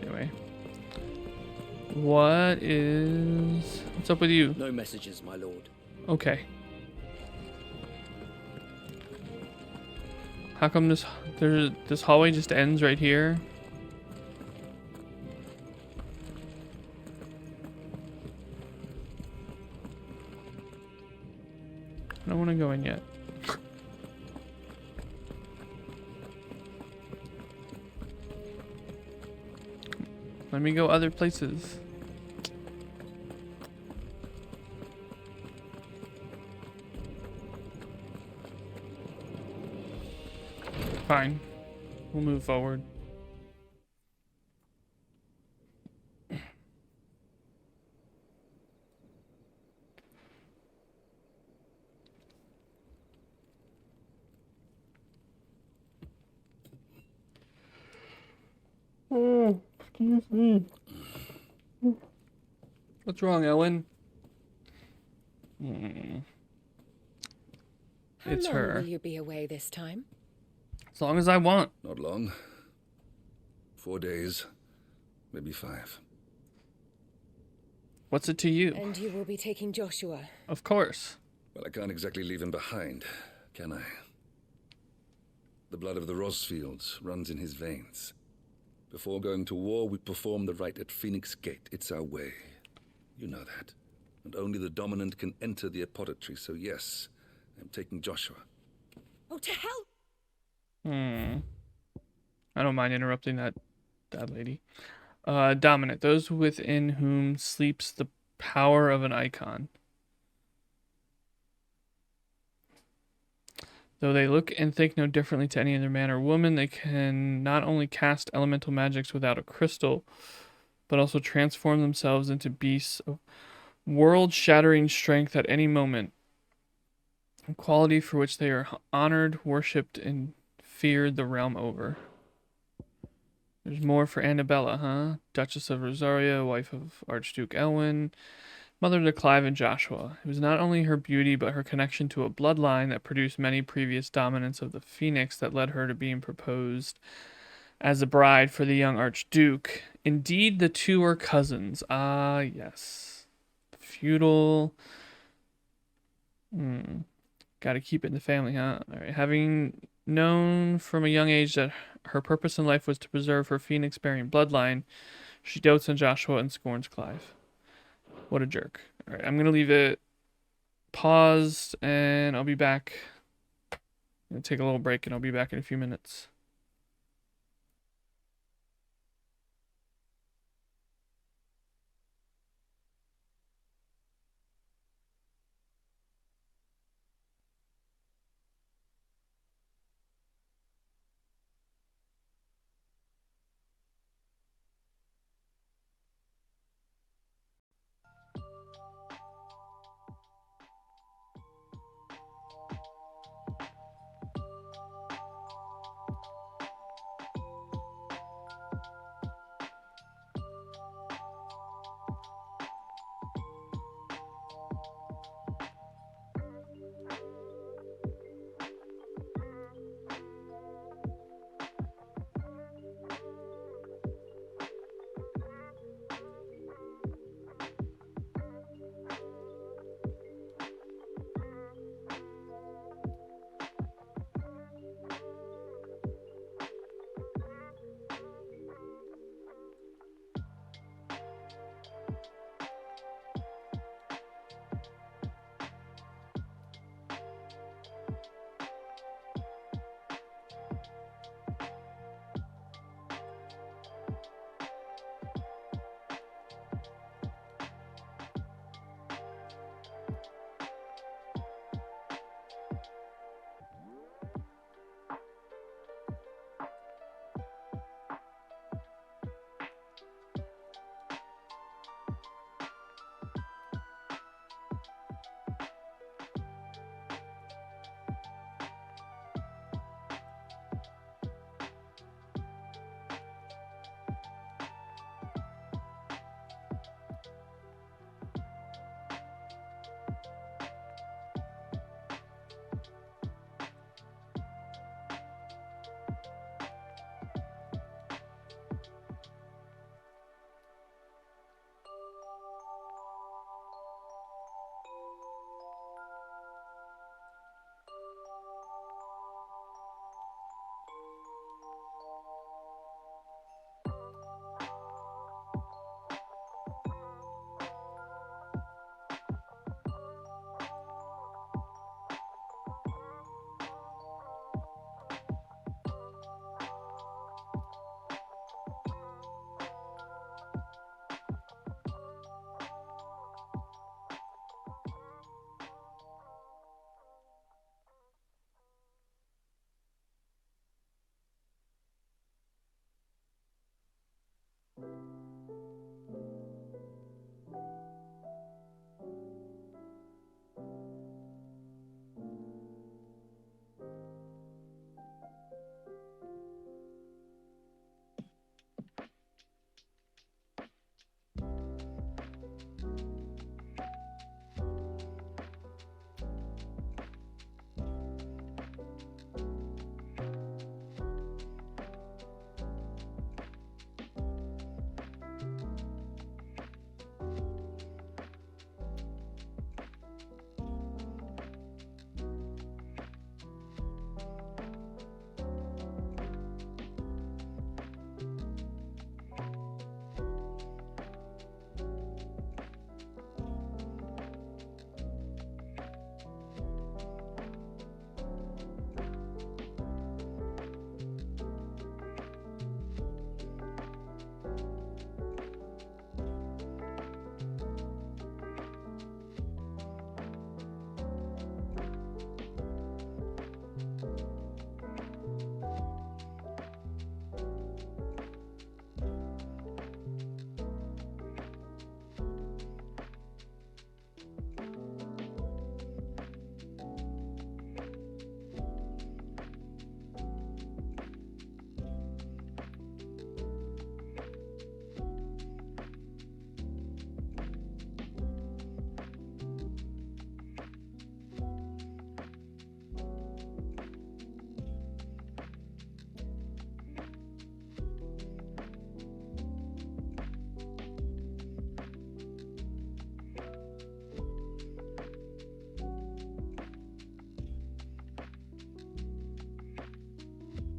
Anyway. What's up with you? No messages, my lord. Okay. How come this hallway just ends right here? I don't want to go in yet. Let me go other places. Fine. We'll move forward. Oh, excuse me. What's wrong, Ellen? It's How long her. will you be away this time? As long as I want. Not long. 4 days, maybe 5. What's it to you? And you will be taking Joshua. Of course. Well, I can't exactly leave him behind, can I? The blood of the Rosfields runs in his veins. Before going to war, we perform the rite at Phoenix Gate. It's our way. You know that. And only the dominant can enter the apothecary, so yes, I'm taking Joshua. Oh, to hell! I don't mind interrupting that lady. Dominant. Those within whom sleeps the power of an icon. Though they look and think no differently to any other man or woman, they can not only cast elemental magics without a crystal, but also transform themselves into beasts of world-shattering strength at any moment. A quality for which they are honored, worshipped, and feared the realm over. There's more for Annabella, huh? Duchess of Rosaria, wife of Archduke Elwyn, mother to Clive and Joshua. It was not only her beauty, but her connection to a bloodline that produced many previous dominants of the Phoenix that led her to being proposed as a bride for the young Archduke. Indeed, the two are cousins. Ah, yes. Feudal. Gotta keep it in the family, huh? All right. Having known from a young age that her purpose in life was to preserve her Phoenix-bearing bloodline, she dotes on Joshua and scorns Clive. What a jerk. All right, I'm going to leave it paused, and I'll be back. I'm going to take a little break, and I'll be back in a few minutes.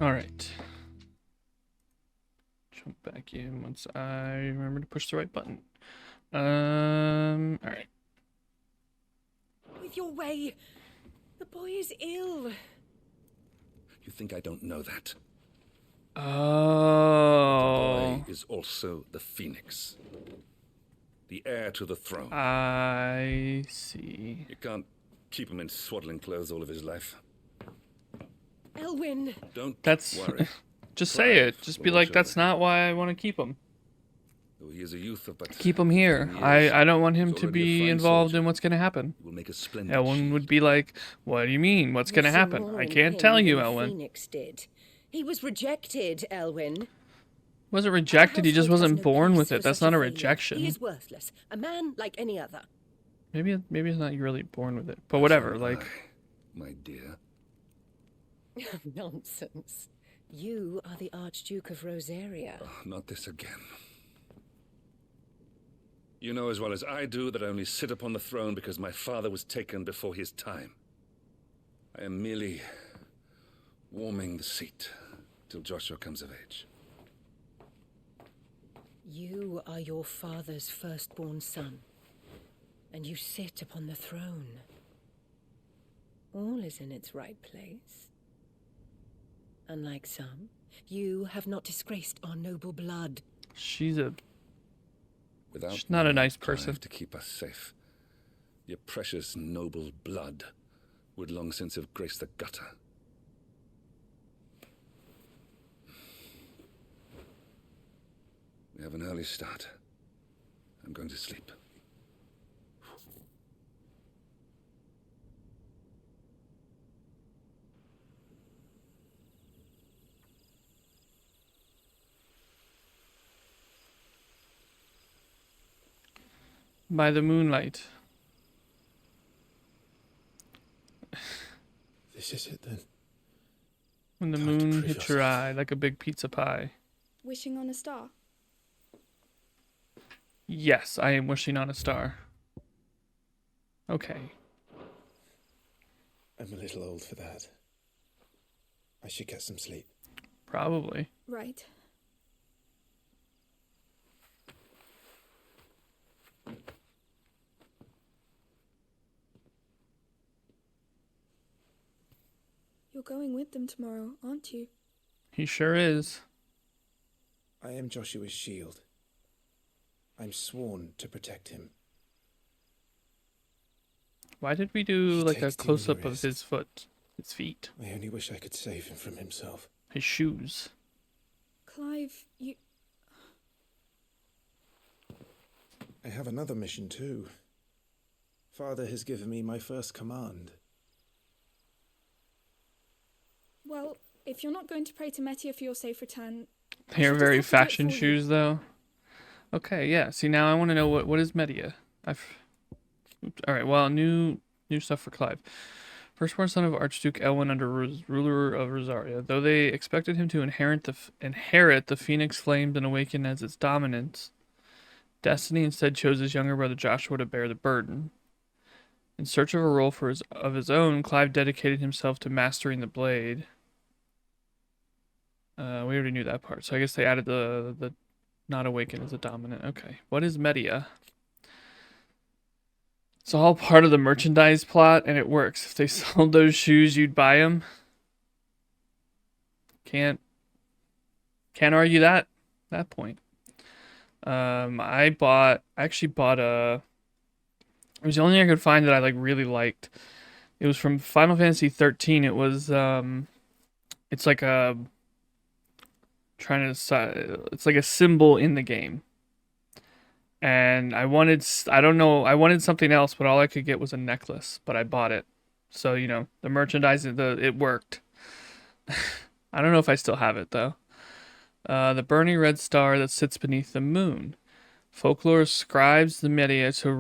Alright. Jump back in once I remember to push the right button. Alright. With your way. The boy is ill. You think I don't know that? Oh. The boy is also the Phoenix. The heir to the throne. I see. You can't keep him in swaddling clothes all of his life. Elwyn. Don't That's worry. just say it. Just be like, that's not why I want to keep him. Though he is a youth of but Keep him here. 10 years, I don't want him he's to already a be fine involved soldier. in what's going to happen. He will make a splendid Elwyn would be like, what do you mean? What's going to We've seen happen? more I in can't him tell than you, the Elwyn. Phoenix did. He was rejected, Elwyn. Wasn't rejected, he just household has wasn't no born place with for it. That's such not a failure. rejection. He is worthless. A man like any other. Maybe it's not really born with it. But whatever, like... My dear. Nonsense. You are the Archduke of Rosaria. Not this again. You know as well as I do that I only sit upon the throne because my father was taken before his time. I am merely warming the seat till Joshua comes of age. You are your father's firstborn son, and you sit upon the throne. All is in its right place. Unlike some, you have not disgraced our noble blood. She's Without not a me, nice Clive, person. to keep us safe, your precious noble blood would long since have graced the gutter. We have an early start. I'm going to sleep. By the moonlight. This is it then. When the Time to moon prove hits your eye like a big pizza pie. Wishing on a star. Yes, I am wishing on a star. Okay. I'm a little old for that. I should get some sleep. Probably. Right. You're going with them tomorrow, aren't you? He sure is. I am Joshua's shield. I'm sworn to protect him. Why did we do like a takes too close many up of his foot? His feet. I only wish I could save him from himself. His shoes. Clive, you... I have another mission too. Father has given me my first command. Well, if you're not going to pray to Metia for your safe return... They are just very have to do it fashion for you. shoes though. Okay, yeah. See, now I want to know what is Media. All right. Well, new stuff for Clive. Firstborn son of Archduke Elwyn under ruler of Rosaria. Though they expected him to inherit the Phoenix flames and awaken as its dominance, destiny instead chose his younger brother Joshua to bear the burden. In search of a role of his own, Clive dedicated himself to mastering the blade. We already knew that part, so I guess they added the not awaken as a dominant. Okay, what is Media? It's all part of the merchandise plot, and it works. If they sold those shoes, you'd buy them. Can't argue that point. I actually bought a. It was the only thing I could find that I really liked. It was from Final Fantasy XIII. It was it's like a it's like a symbol in the game. And I wanted something else, but all I could get was a necklace, but I bought it. So, the merchandise, it worked. I don't know if I still have it, though. The burning red star that sits beneath the moon. Folklore ascribes to Media the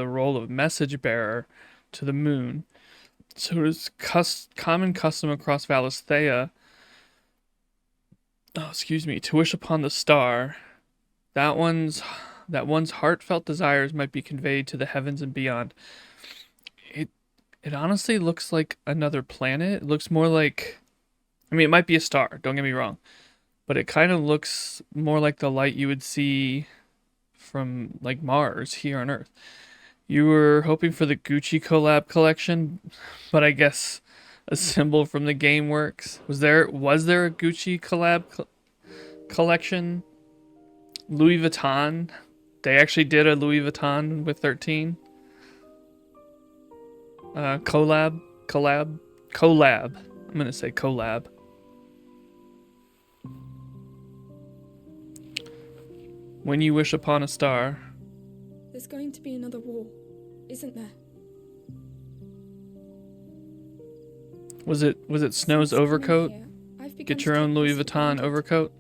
role of message bearer to the moon. So it is common custom across Valisthea to wish upon the star that one's heartfelt desires might be conveyed to the heavens and beyond. It honestly looks like another planet. It looks more like, I mean, it might be a star, don't get me wrong, but it kind of looks more like the light you would see from like Mars here on Earth. You were hoping for the Gucci collab collection, but I guess a symbol from the game works. Was there a Gucci collab collection? Louis Vuitton? They actually did a Louis Vuitton with 13. Collab. I'm gonna say collab. When you wish upon a star. There's going to be another war, isn't there? Was it Snow's overcoat? Get your own Louis Vuitton overcoat?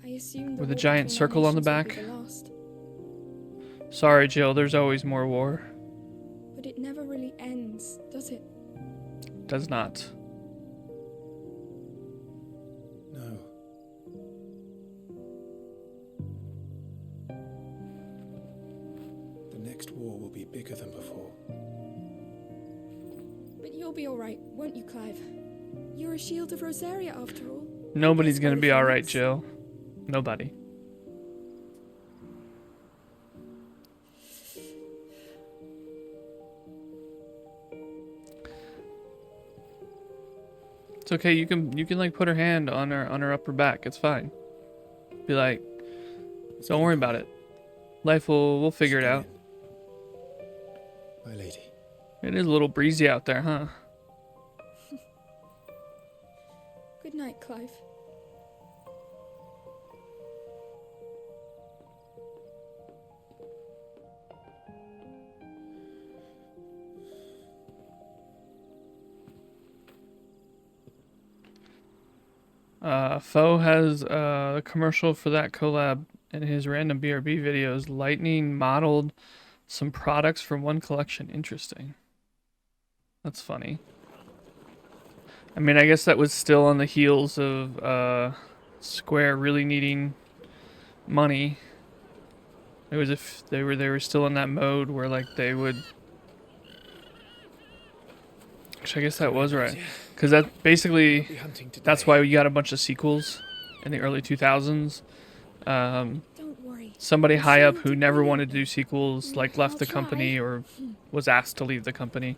I assume With a giant circle on the back? Sorry, Jill, there's always more war. But it never really ends, does it? Does not. No. The next war will be bigger than before. But you'll be alright, won't you, Clive? You're a shield of Rosaria after all. Nobody's gonna be alright, Jill. Nobody. It's okay. You can like put her hand on her upper back. It's fine. Be like, don't worry about it. Life we'll figure it out. My lady. It is a little breezy out there, huh? Good night, Clive. Foe has a commercial for that collab in his random BRB videos. Lightning modeled some products from one collection. Interesting. That's funny. I mean, I guess that was still on the heels of Square really needing money. It was if they were still in that mode where like they would. Which I guess that was right. Because that basically, that's why we got a bunch of sequels in the early 2000s. Somebody high up who never wanted to do sequels, like left the company or was asked to leave the company.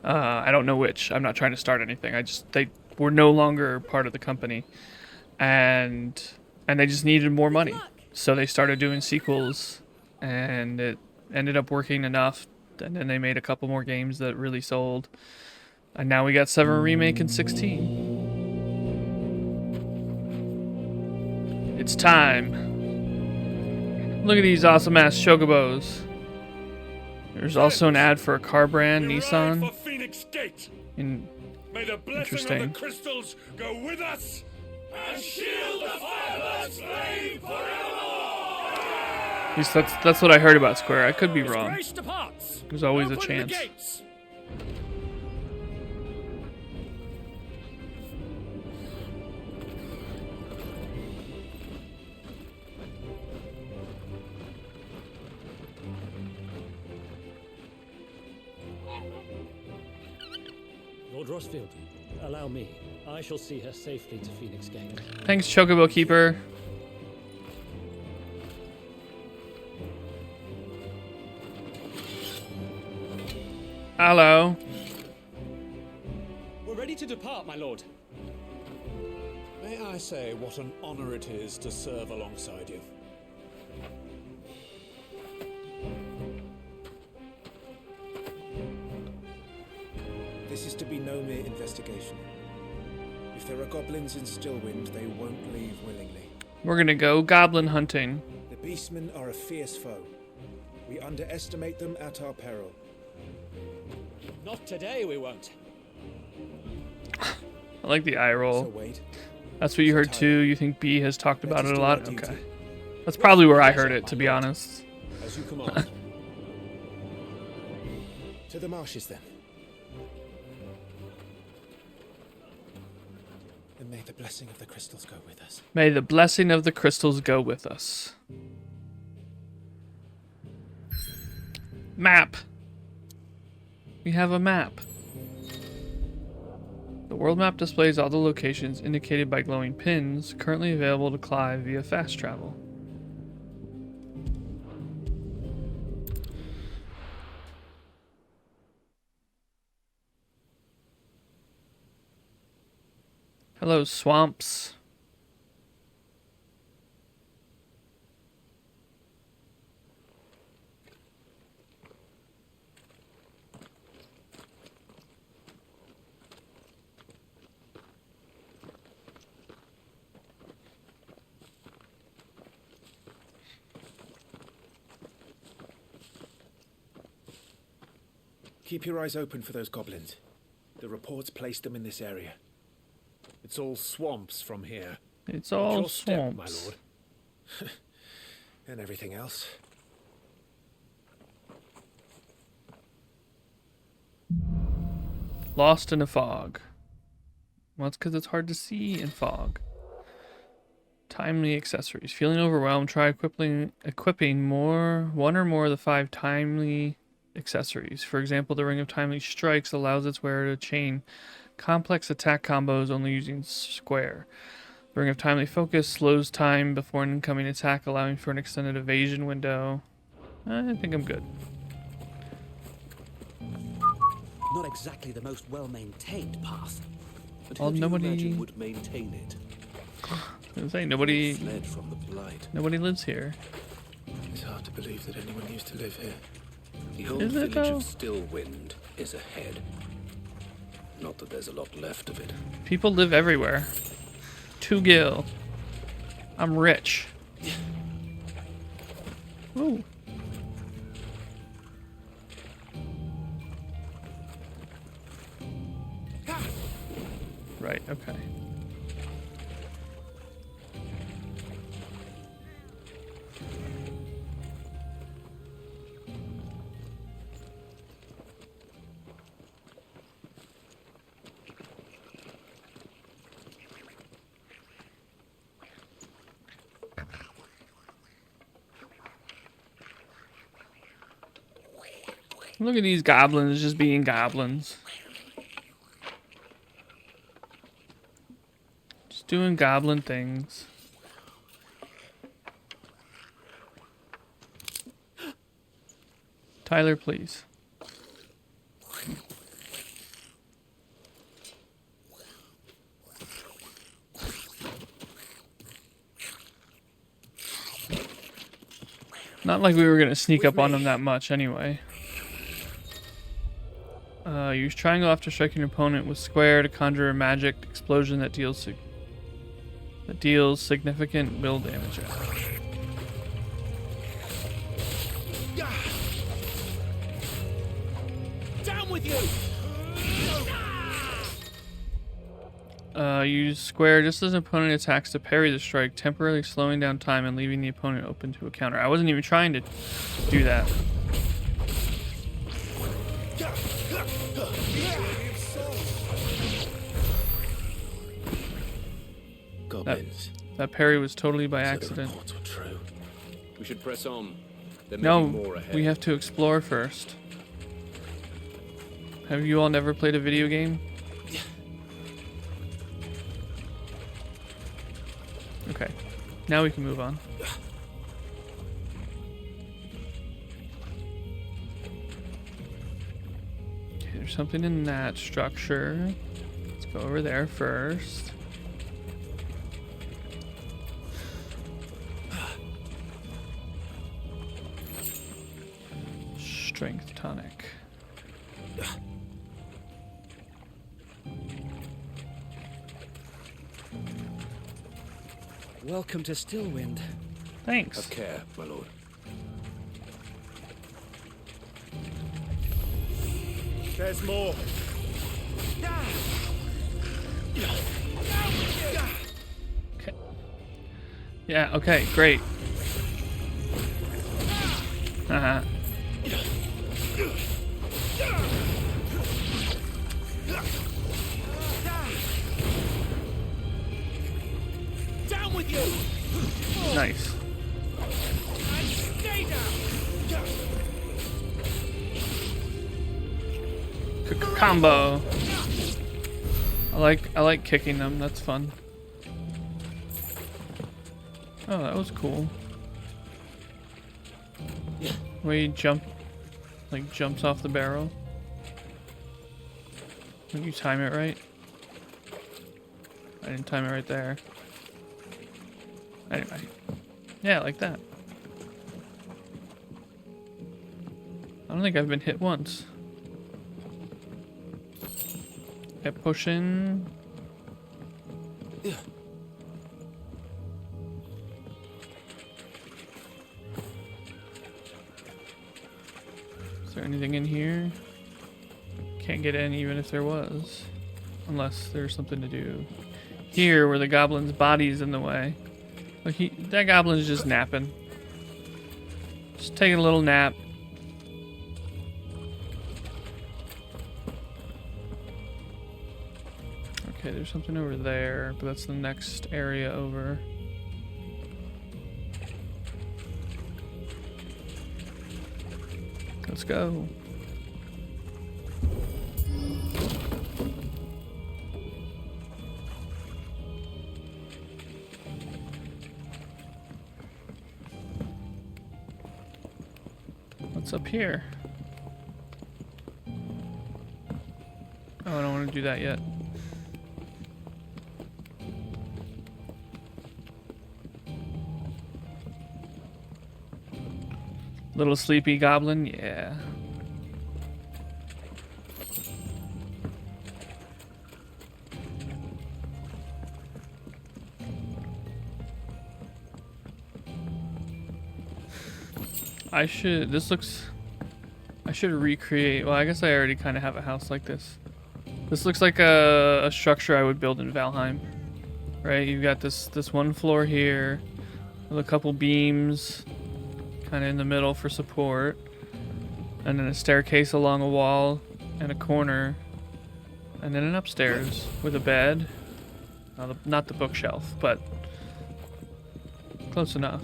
I don't know which. I'm not trying to start anything. They were no longer part of the company, and they just needed more money. So they started doing sequels, and it ended up working enough. And then they made a couple more games that really sold. And now we got 7 Remake and 16. It's time. Look at these awesome ass chocobos. There's also an ad for a car brand, Nissan. For Phoenix Gate. May the blessing Interesting. of the crystals go with us and shield the Firebird's flame forevermore. At least that's what I heard about Square. I could be wrong. There's always a chance. Lord Rossfield, allow me. I shall see her safely to Phoenix Gate. Thanks, Chocobo Keeper. Hello. We're ready to depart, my lord. May I say what an honor it is to serve alongside you? This is to be no mere investigation. If there are goblins in Stillwind, they won't leave willingly. We're gonna go goblin hunting. The beastmen are a fierce foe. We underestimate them at our peril. Not today, we won't. I like the eye roll. So wait. That's what you heard too? You think B has talked about it a lot? Okay. That's probably where I heard it, to be honest. As you command. To the marshes, then. And may the blessing of the crystals go with us. May the blessing of the crystals go with us. We have a map. The world map displays all the locations indicated by glowing pins currently available to Clive via fast travel. Hello, swamps. Keep your eyes open for those goblins. The reports placed them in this area. It's all swamps from here. It's Watch all your step, my swamps. lord. And everything else. Lost in a fog. Well, it's because it's hard to see in fog. Timely accessories. Feeling overwhelmed, try equipping one or more of the 5 timely accessories. For example, the Ring of Timely Strikes allows its wearer to chain complex attack combos only using square. The Ring of Timely Focus slows time before an incoming attack, allowing for an extended evasion window. I think I'm good. Not exactly the most well-maintained path. But Well, who do nobody- you imagine would maintain it? I was saying, nobody Fled from the blight. Nobody lives here. It's hard to believe that anyone used to live here. The old Is it, village though? of Stillwind is ahead. Not that there's a lot left of it. People live everywhere. 2 gil. I'm rich. Ooh. Right, okay. Look at these goblins just being goblins. Just doing goblin things. Tyler, please. Not like we were gonna sneak up on them that much anyway. Use triangle after striking your opponent with square to conjure a magic explosion that deals significant will damage. Down with you! Use square just as an opponent attacks to parry the strike, temporarily slowing down time and leaving the opponent open to a counter. I wasn't even trying to do that. Goblins. That parry was totally by accident. Reports were true. We should press on. There may be more No, ahead. we have to explore first. Have you all never played a video game? Okay, now we can move on. Okay, there's something in that structure. Let's go over there first. Strength tonic. Welcome to Stillwind. Thanks. Have care, my lord. There's more. Okay. Yeah, okay, great. Uh-huh. Down with you! Nice. Stay down! Combo. I like kicking them. That's fun. Oh, that was cool. Where he jumps off the barrel. Did you time it right? I didn't time it right there. Anyway. Yeah, like that. I don't think I've been hit once. Get pushing. Yeah. Is there anything in here? Can't get in even if there was. Unless there's something to do here where the goblin's body's in the way. Look, that goblin's just napping. Just taking a little nap. Okay, there's something over there, but that's the next area over. Let's go. What's up here? Oh, I don't want to do that yet. Little sleepy goblin, yeah. I should recreate, well, I guess I already kind of have a house like this. This looks like a structure I would build in Valheim, right? You've got this one floor here with a couple beams kind of in the middle for support, and then a staircase along a wall and a corner, and then an upstairs with a bed. Not the bookshelf, but close enough.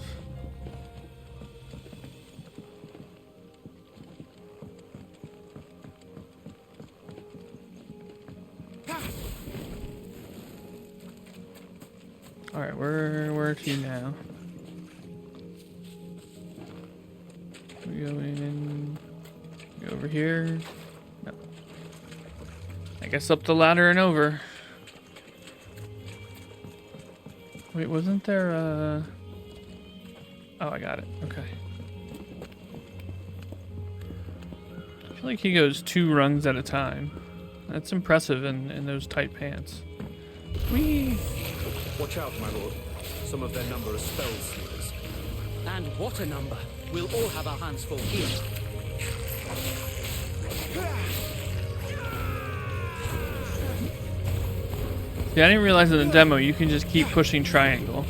Alright, where to now? We go in, go over here. No. I guess up the ladder and over. Wait, wasn't there a... Oh, I got it. Okay. I feel like he goes 2 rungs at a time. That's impressive in those tight pants. Whee! Watch out, my lord. Some of their number are spell sleepers. And what a number. We'll all have our hands full here. Yeah, I didn't realize in the demo you can just keep pushing triangle.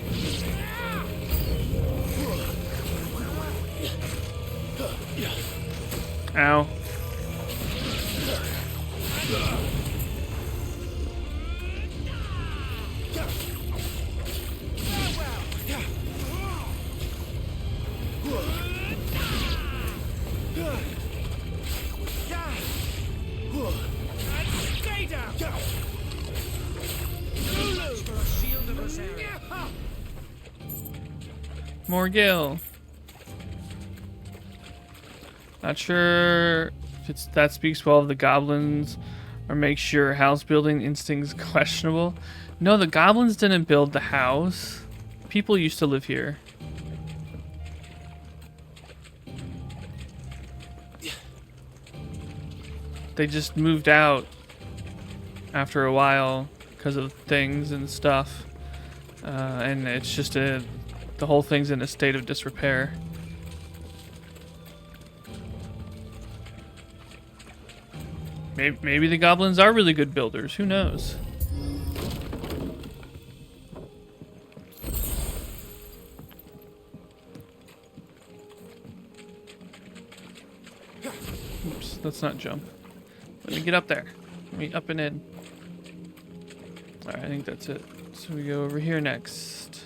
Ow. More Gil. Not sure if that speaks well of the goblins or makes your house building instincts questionable. No, the goblins didn't build the house. People used to live here. They just moved out after a while because of things and stuff. And it's just the whole thing's in a state of disrepair. Maybe the goblins are really good builders. Who knows? Oops, let's not jump. Let me get up there. Let me up and in. Alright, I think that's it. So we go over here next.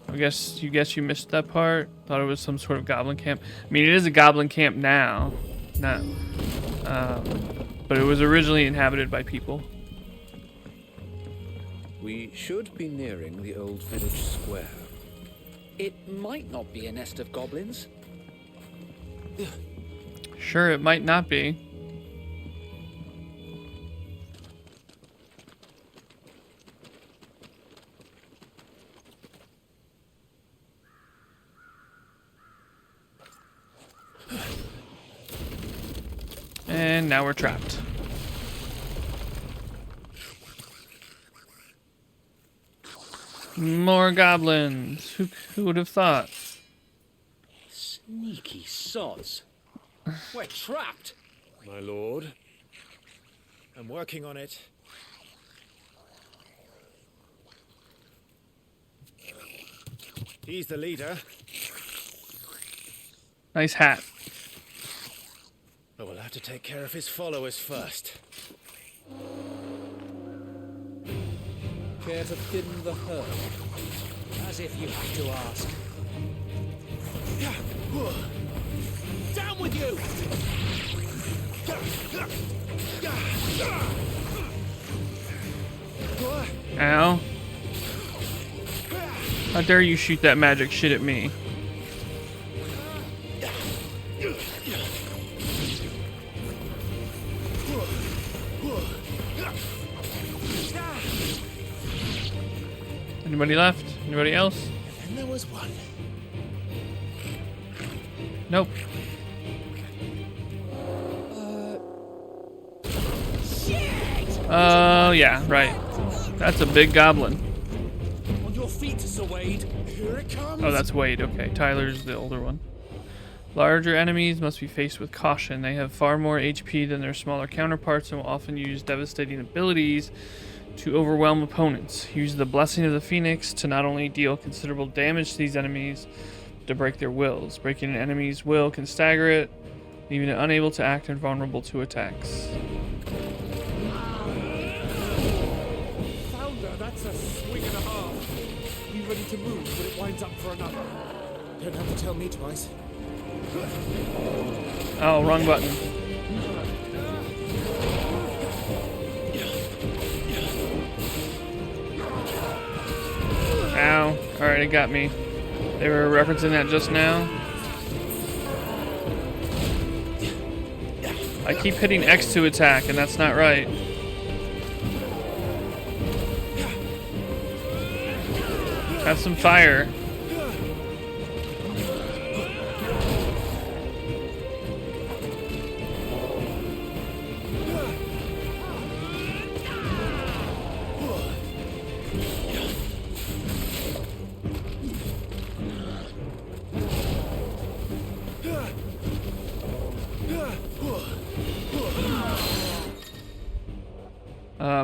I guess you missed that part. Thought it was some sort of goblin camp. I mean, it is a goblin camp now. Not but it was originally inhabited by people. We should be nearing the old village square. It might not be a nest of goblins. Sure, it might not be. And now we're trapped. More goblins. Who would have thought? Sneaky sods. We're trapped. My lord. I'm working on it. He's the leader. Nice hat. But we'll have to take care of his followers first. Care to thin the herd? As if you have to ask. Down with you! Ow. How dare you shoot that magic shit at me? Anybody left? Anybody else? And there was one. Nope. Oh, yeah, right. That's a big goblin. On your feet, Sir Wade. Here it comes. Oh, that's Wade. Okay, Tyler's the older one. Larger enemies must be faced with caution. They have far more HP than their smaller counterparts and will often use devastating abilities to overwhelm opponents. Use the Blessing of the Phoenix to not only deal considerable damage to these enemies, but to break their wills. Breaking an enemy's will can stagger it, leaving it unable to act and vulnerable to attacks. Founder, that's a swing and a half. Be ready to move, but it winds up for another. Don't have to tell me twice. Oh, wrong button. Ow. Alright, it got me. They were referencing that just now. I keep hitting X to attack, and that's not right. Have some fire.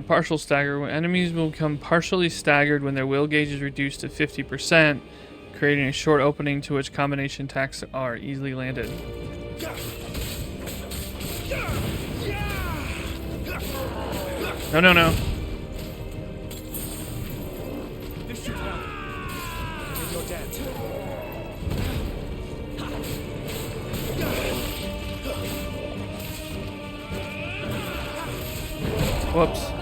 Partial stagger. When enemies will become partially staggered when their will gauge is reduced to 50%, creating a short opening to which combination attacks are easily landed. No, no, no. This should help. In your debt. Whoops.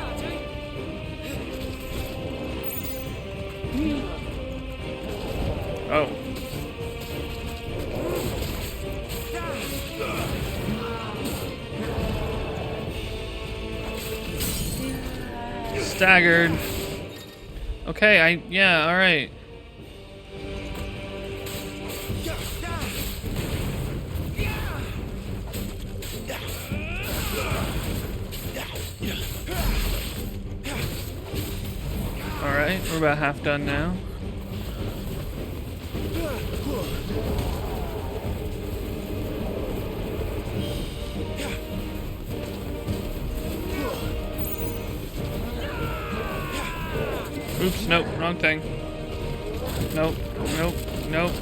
Oh. Staggered. Okay, yeah, alright. Alright, we're about half done now. Oops, nope, wrong thing. Nope, nope, nope.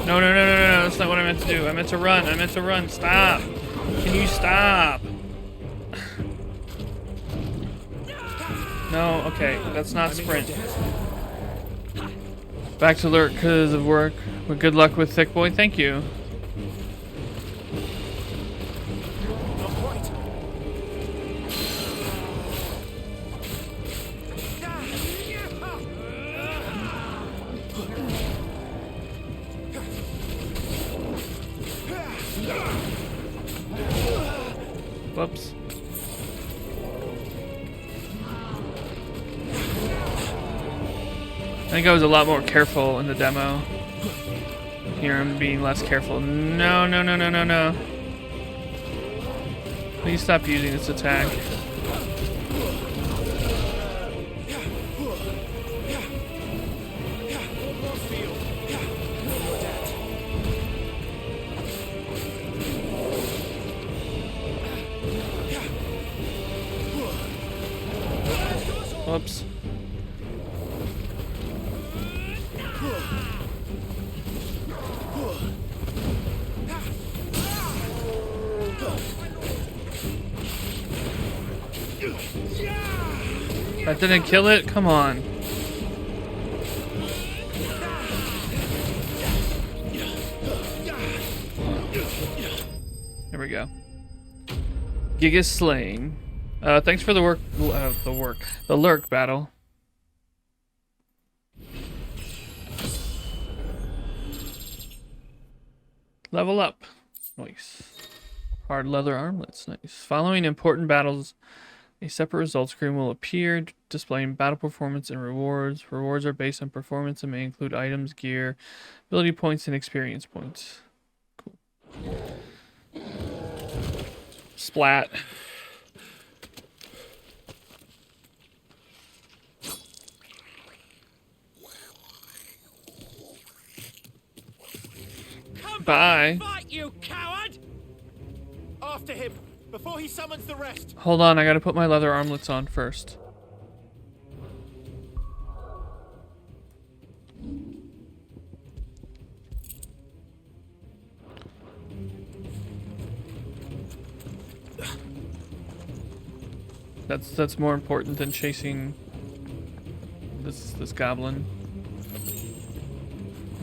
No, no, no, no, no, no. That's not what I meant to do. I meant to run. I meant to run. Stop. Can you stop? No, okay. That's not sprint. Back to lurk because of work. But good luck with Thick Boy. Thank you. Whoops. I think I was a lot more careful in the demo. Here I'm being less careful. No, no, no, no, no, no. Please stop using this attack. Whoops. That didn't kill it? Come on. There we go. Giga Slaying. Thanks for the lurk battle. Level up. Nice. Hard leather armlets. Nice. Following important battles, a separate results screen will appear, displaying battle performance and rewards. Rewards are based on performance and may include items, gear, ability points, and experience points. Cool. Splat. Bye. Fight, you coward! After him, before he summons the rest. Hold on, I gotta put my leather armlets on first. That's more important than chasing this goblin.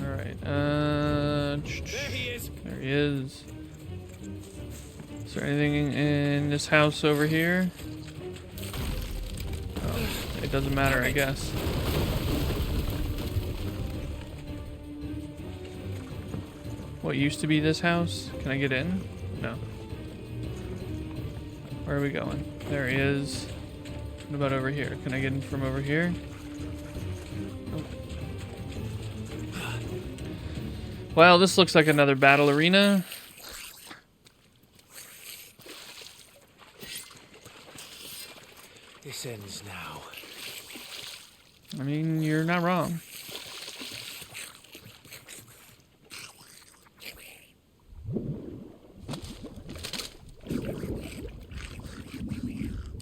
All right. There he is. There he is. Is there anything in this house over here? Oh, it doesn't matter, I guess. What used to be this house? Can I get in? No. Where are we going? There he is. What about over here? Can I get in from over here? Nope. Well, this looks like another battle arena. This ends now. I mean, you're not wrong.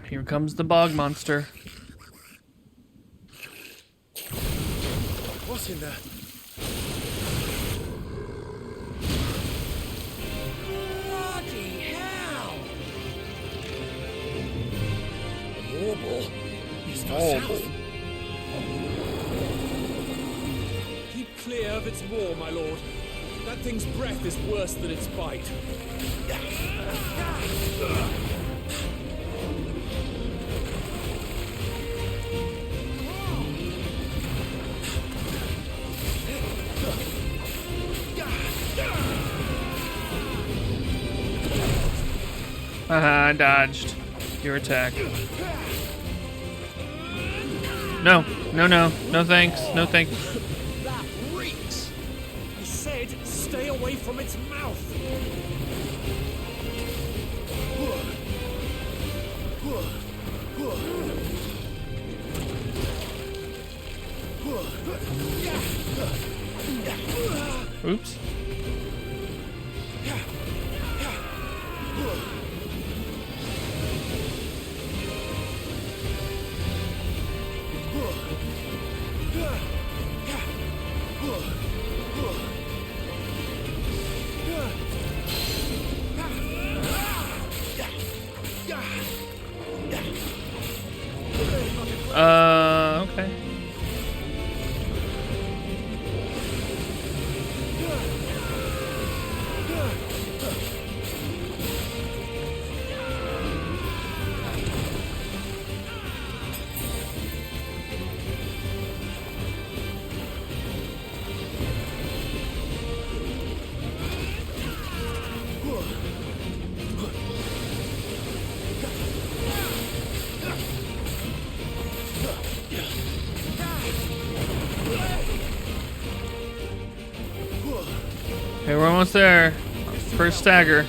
Here comes the bog monster. What's in there? Bloody hell! Horrible. It's Horrible. Keep clear of its maw, my lord. That thing's breath is worse than its bite. Haha, I dodged your attack. No, no, no, no thanks, no thanks. That reeks! I said stay away from its mouth! Oops. Okay, we're almost there. First stagger.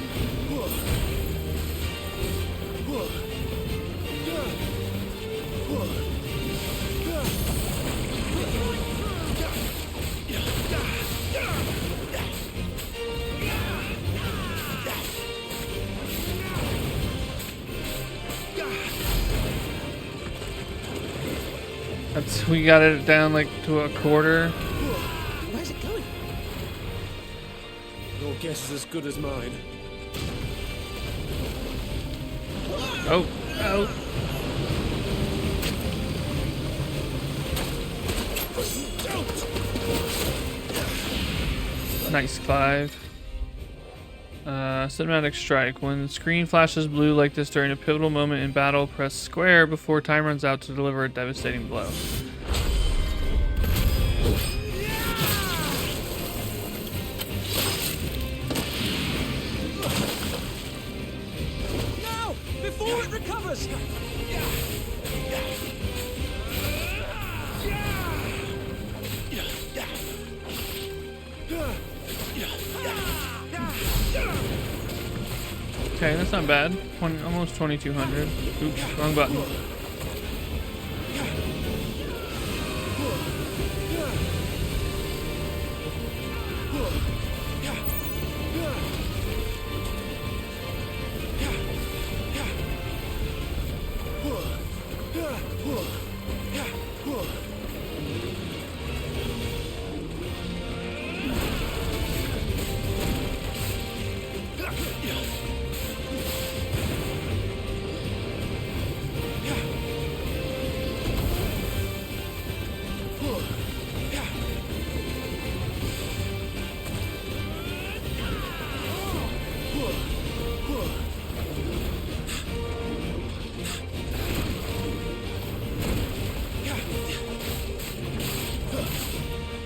We got it down like to a quarter. Where's it going? Your guess is as good as mine. Oh, oh. Nice, Clive. Cinematic strike. When the screen flashes blue like this during a pivotal moment in battle, press square before time runs out to deliver a devastating blow. No! Before it recovers! Okay, that's not bad. Almost 2,200. Oops, wrong button.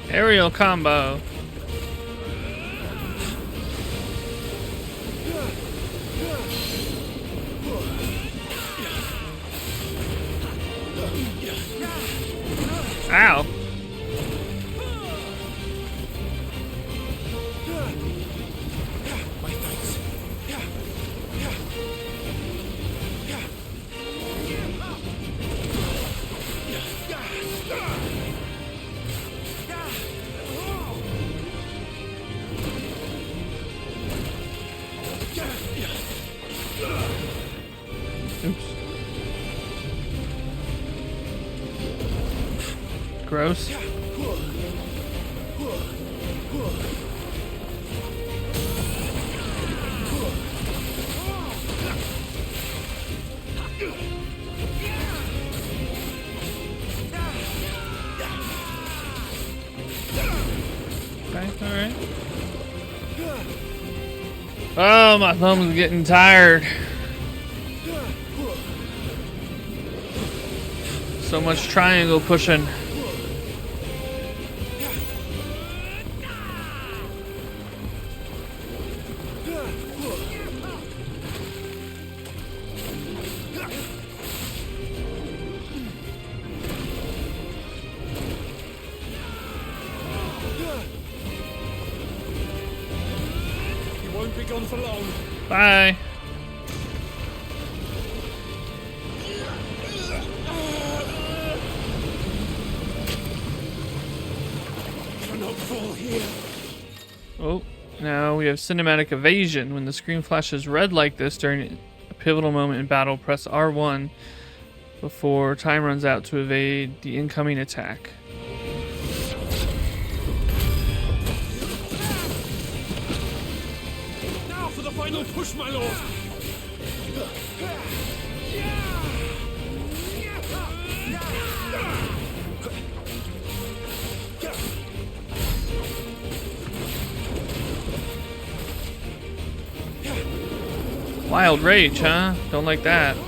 Aerial combo. Ow. Gross. Okay, alright. Oh, my thumb's getting tired. So much triangle pushing. Won't be gone for long. Bye. Cannot fall here. Oh, now we have cinematic evasion. When the screen flashes red like this during a pivotal moment in battle, press R1 before time runs out to evade the incoming attack. Now for the final push, my lord. Wild rage, huh? Don't like that. I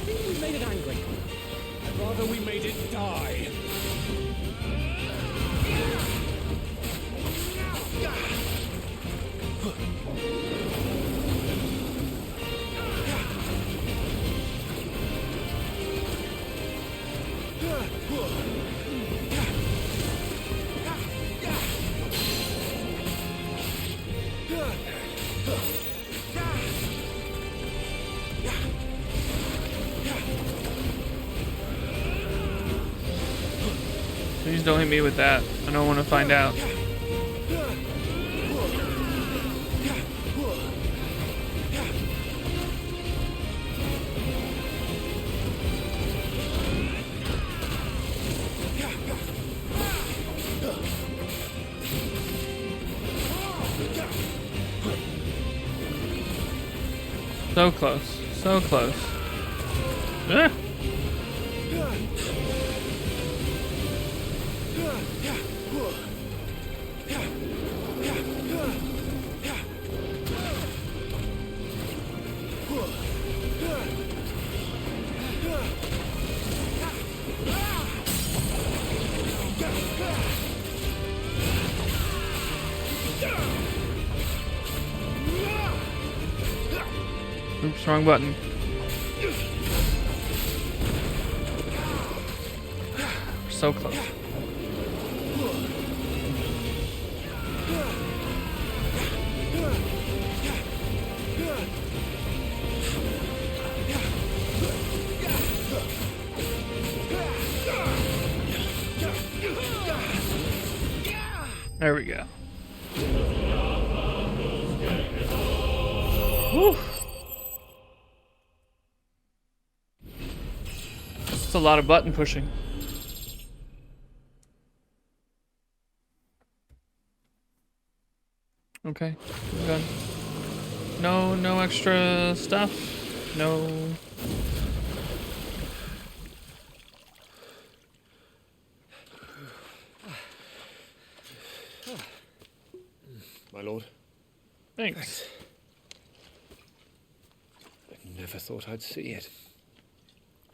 think we made it angry. I'd rather we made it die. Please don't hit me with that. I don't want to find out. So close. So close. Ah! Oops, wrong button. So close. There we go. Whew. It's a lot of button pushing. Okay, I'm done. No extra stuff. No. My lord. Thanks. I never thought I'd see it.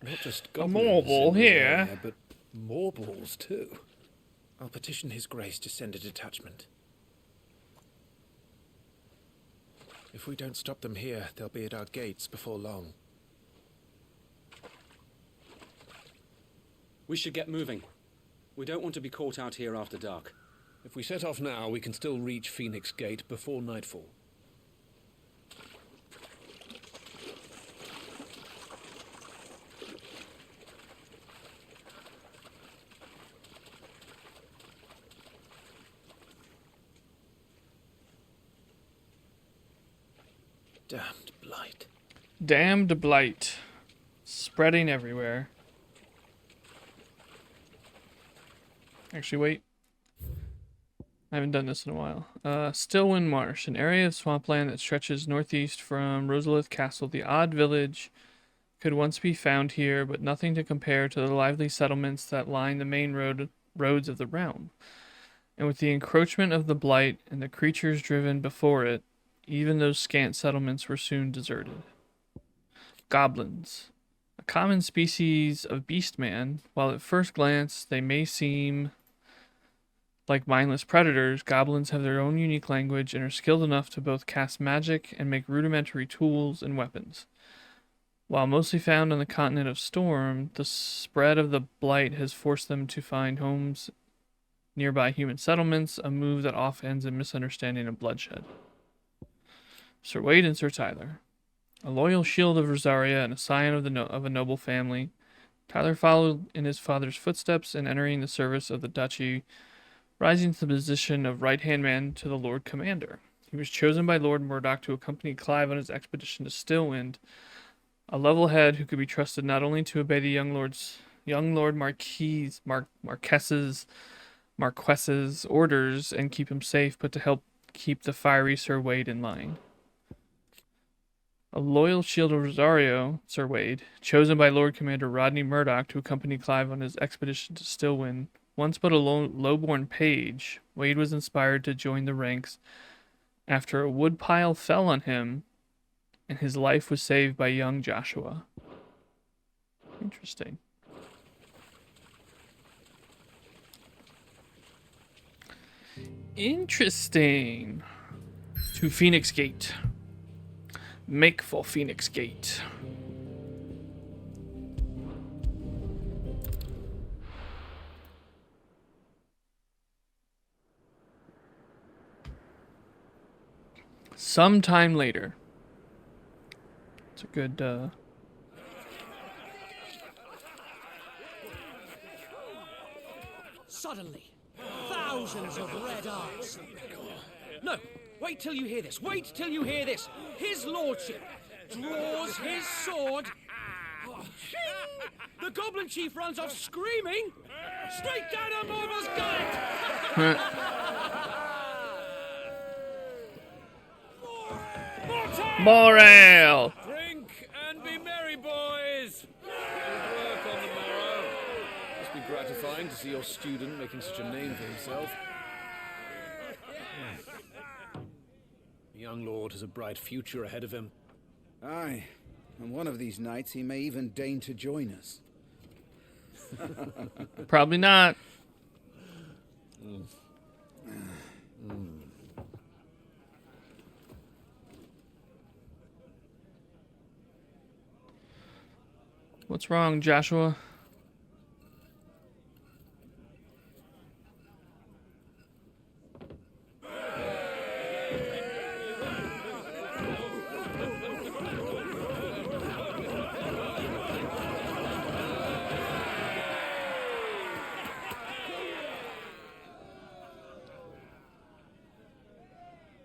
Not just A goblins marble in this here. area, but morbles too. I'll petition His Grace to send a detachment. If we don't stop them here, they'll be at our gates before long. We should get moving. We don't want to be caught out here after dark. If we set off now, we can still reach Phoenix Gate before nightfall. Damned blight. Damned blight. Spreading everywhere. Actually, wait. I haven't done this in a while. Stillwind Marsh, an area of swampland that stretches northeast from Rosalith Castle. The odd village could once be found here, but nothing to compare to the lively settlements that line the main roads of the realm. And with the encroachment of the blight and the creatures driven before it, even those scant settlements were soon deserted. Goblins. A common species of beastman. While at first glance they may seem like mindless predators, goblins have their own unique language and are skilled enough to both cast magic and make rudimentary tools and weapons. While mostly found on the continent of Storm, the spread of the blight has forced them to find homes nearby human settlements, a move that often ends in misunderstanding and bloodshed. Sir Wade and Sir Tyler. A loyal shield of Rosaria and a scion of a noble family, Tyler followed in his father's footsteps and entering the service of the duchy, rising to the position of right-hand man to the Lord Commander. He was chosen by Lord Murdoch to accompany Clive on his expedition to Stillwind, a level head who could be trusted not only to obey the young Lord Marquess's orders and keep him safe, but to help keep the fiery Sir Wade in line. A loyal shield of Rosario, Sir Wade, chosen by Lord Commander Rodney Murdoch to accompany Clive on his expedition to Stillwind. Once but a lowborn page, Wade was inspired to join the ranks after a woodpile fell on him and his life was saved by young Joshua. Interesting. Interesting. To Phoenix Gate. Make for Phoenix Gate. Sometime later. It's a good, Suddenly, thousands of red eyes. No, wait till you hear this. Wait till you hear this. His lordship draws his sword. The goblin chief runs off screaming, straight down a Morbal's gullet. More ale! Drink and be merry, boys! Good work on the morrow. Must be gratifying to see your student making such a name for himself. The young lord has a bright future ahead of him. Aye, and one of these nights he may even deign to join us. Probably not. What's wrong, Joshua?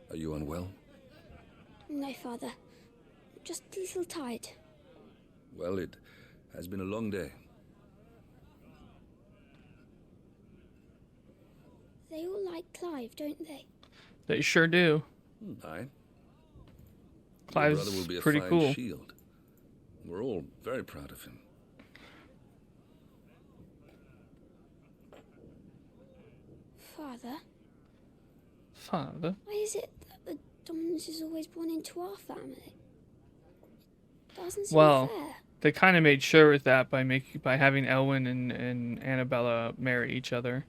Are you unwell? No, Father. Just a little tired. Well, it has been a long day. They all like Clive, don't they? They sure do. Aye. Your Clive's brother will be a pretty fine cool. shield. We're all very proud of him. Father, Father? why is it that the dominance is always born into our family? Doesn't seem Well, fair. they kind of made sure with that by having Elwyn and Annabella marry each other.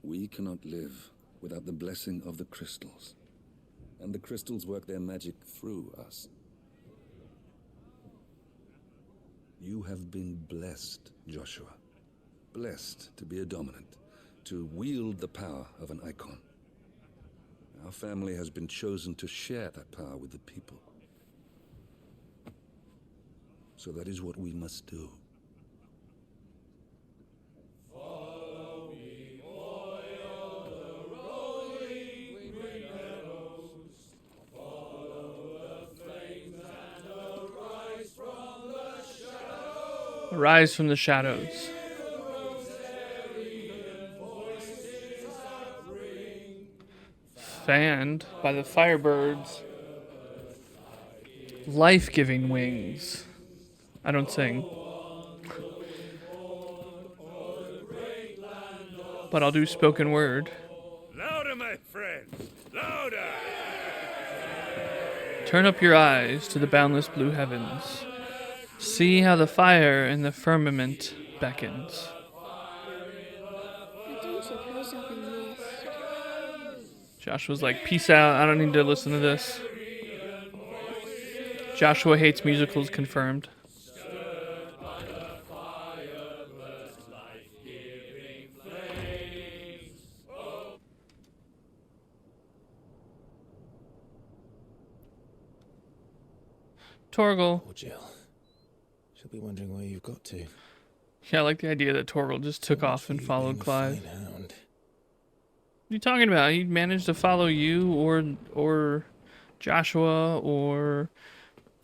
We cannot live without the blessing of the crystals. And the crystals work their magic through us. You have been blessed, Joshua. Blessed to be a dominant, to wield the power of an icon. Our family has been chosen to share that power with the people. So that is what we must do. Arise from the shadows. Fanned by the firebirds' life-giving wings. I don't sing. But I'll do spoken word. Louder, my friends! Louder! Turn up your eyes to the boundless blue heavens. See how the fire in the firmament beckons. I don't suppose I've been missed. Joshua's like, peace out, I don't need to listen to this. Joshua hates musicals, confirmed. Torgal. Poor Jill. She'll be wondering where you've got to. Yeah, I like the idea that Torgal just took off and followed Clive. Fine hound. What are you talking about? He managed to follow you or Joshua or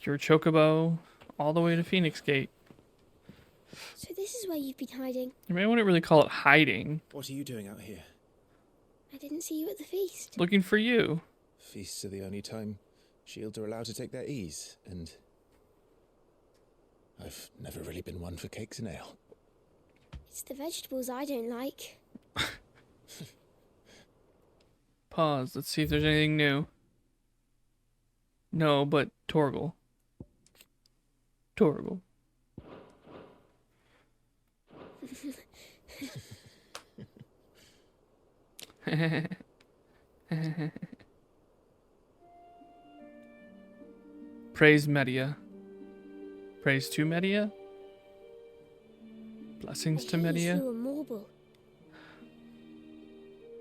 your Chocobo all the way to Phoenix Gate. So this is where you've been hiding. You may wouldn't really call it hiding. What are you doing out here? I didn't see you at the feast. Looking for you. Feasts are the only time shields are allowed to take their ease, and I've never really been one for cakes and ale. It's the vegetables I don't like. Pause. Let's see if there's anything new. No, but Torgal. Torgal. Praise Media. Praise to Media. Blessings to Media. You were Morble.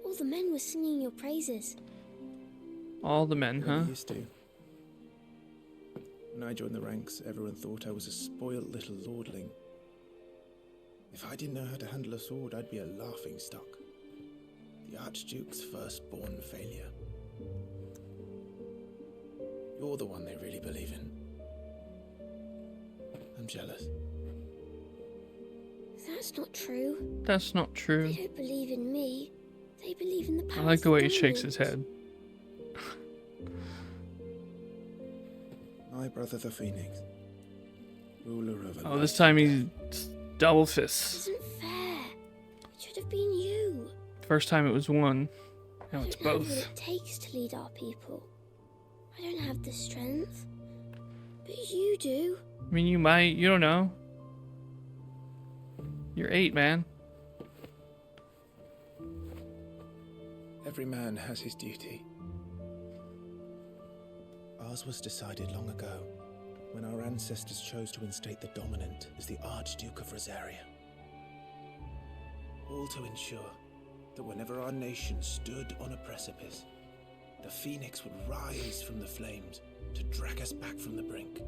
All the men were singing your praises. All the men, huh? Used to. When I joined the ranks, everyone thought I was a spoiled little lordling. If I didn't know how to handle a sword, I'd be a laughing stock. The Archduke's firstborn failure. You're the one they really believe in. I'm jealous. That's not true. That's not true. They don't believe in me. They believe in the I power like of the way he diamonds. shakes his head. My brother the Phoenix. Ruler of a Oh, this time he's double fists. Isn't fair. It should have been you. First time it was one. Now I it's don't have what both. it takes to lead our people. I don't have the strength. But you do. I mean, you might. You don't know. You're 8, man. Every man has his duty. Ours was decided long ago, when our ancestors chose to instate the dominant as the Archduke of Rosaria. All to ensure that whenever our nation stood on a precipice, the Phoenix would rise from the flames to drag us back from the brink.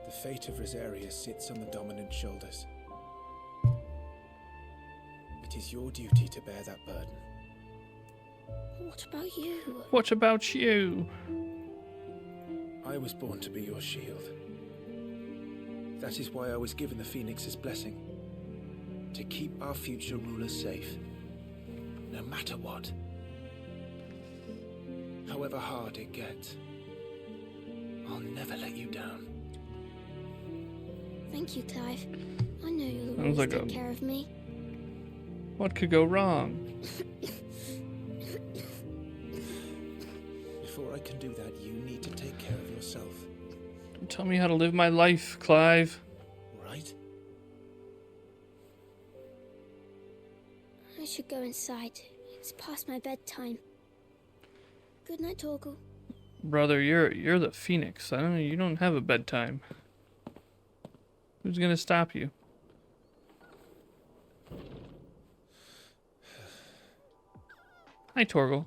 The fate of Rosaria sits on the dominant's shoulders. It is your duty to bear that burden. What about you? What about you? I was born to be your shield. That is why I was given the Phoenix's blessing. To keep our future rulers safe. No matter what. However hard it gets. I'll never let you down. Thank you, Clive. I know you'll Sounds always like take a- care of me. What could go wrong? Before I can do that, you need to take care of yourself. Don't tell me how to live my life, Clive. Right? I should go inside. It's past my bedtime. Good night, Torgal. Brother, you're the Phoenix. I don't know. You don't have a bedtime. Who's gonna stop you? Hi, Torgal.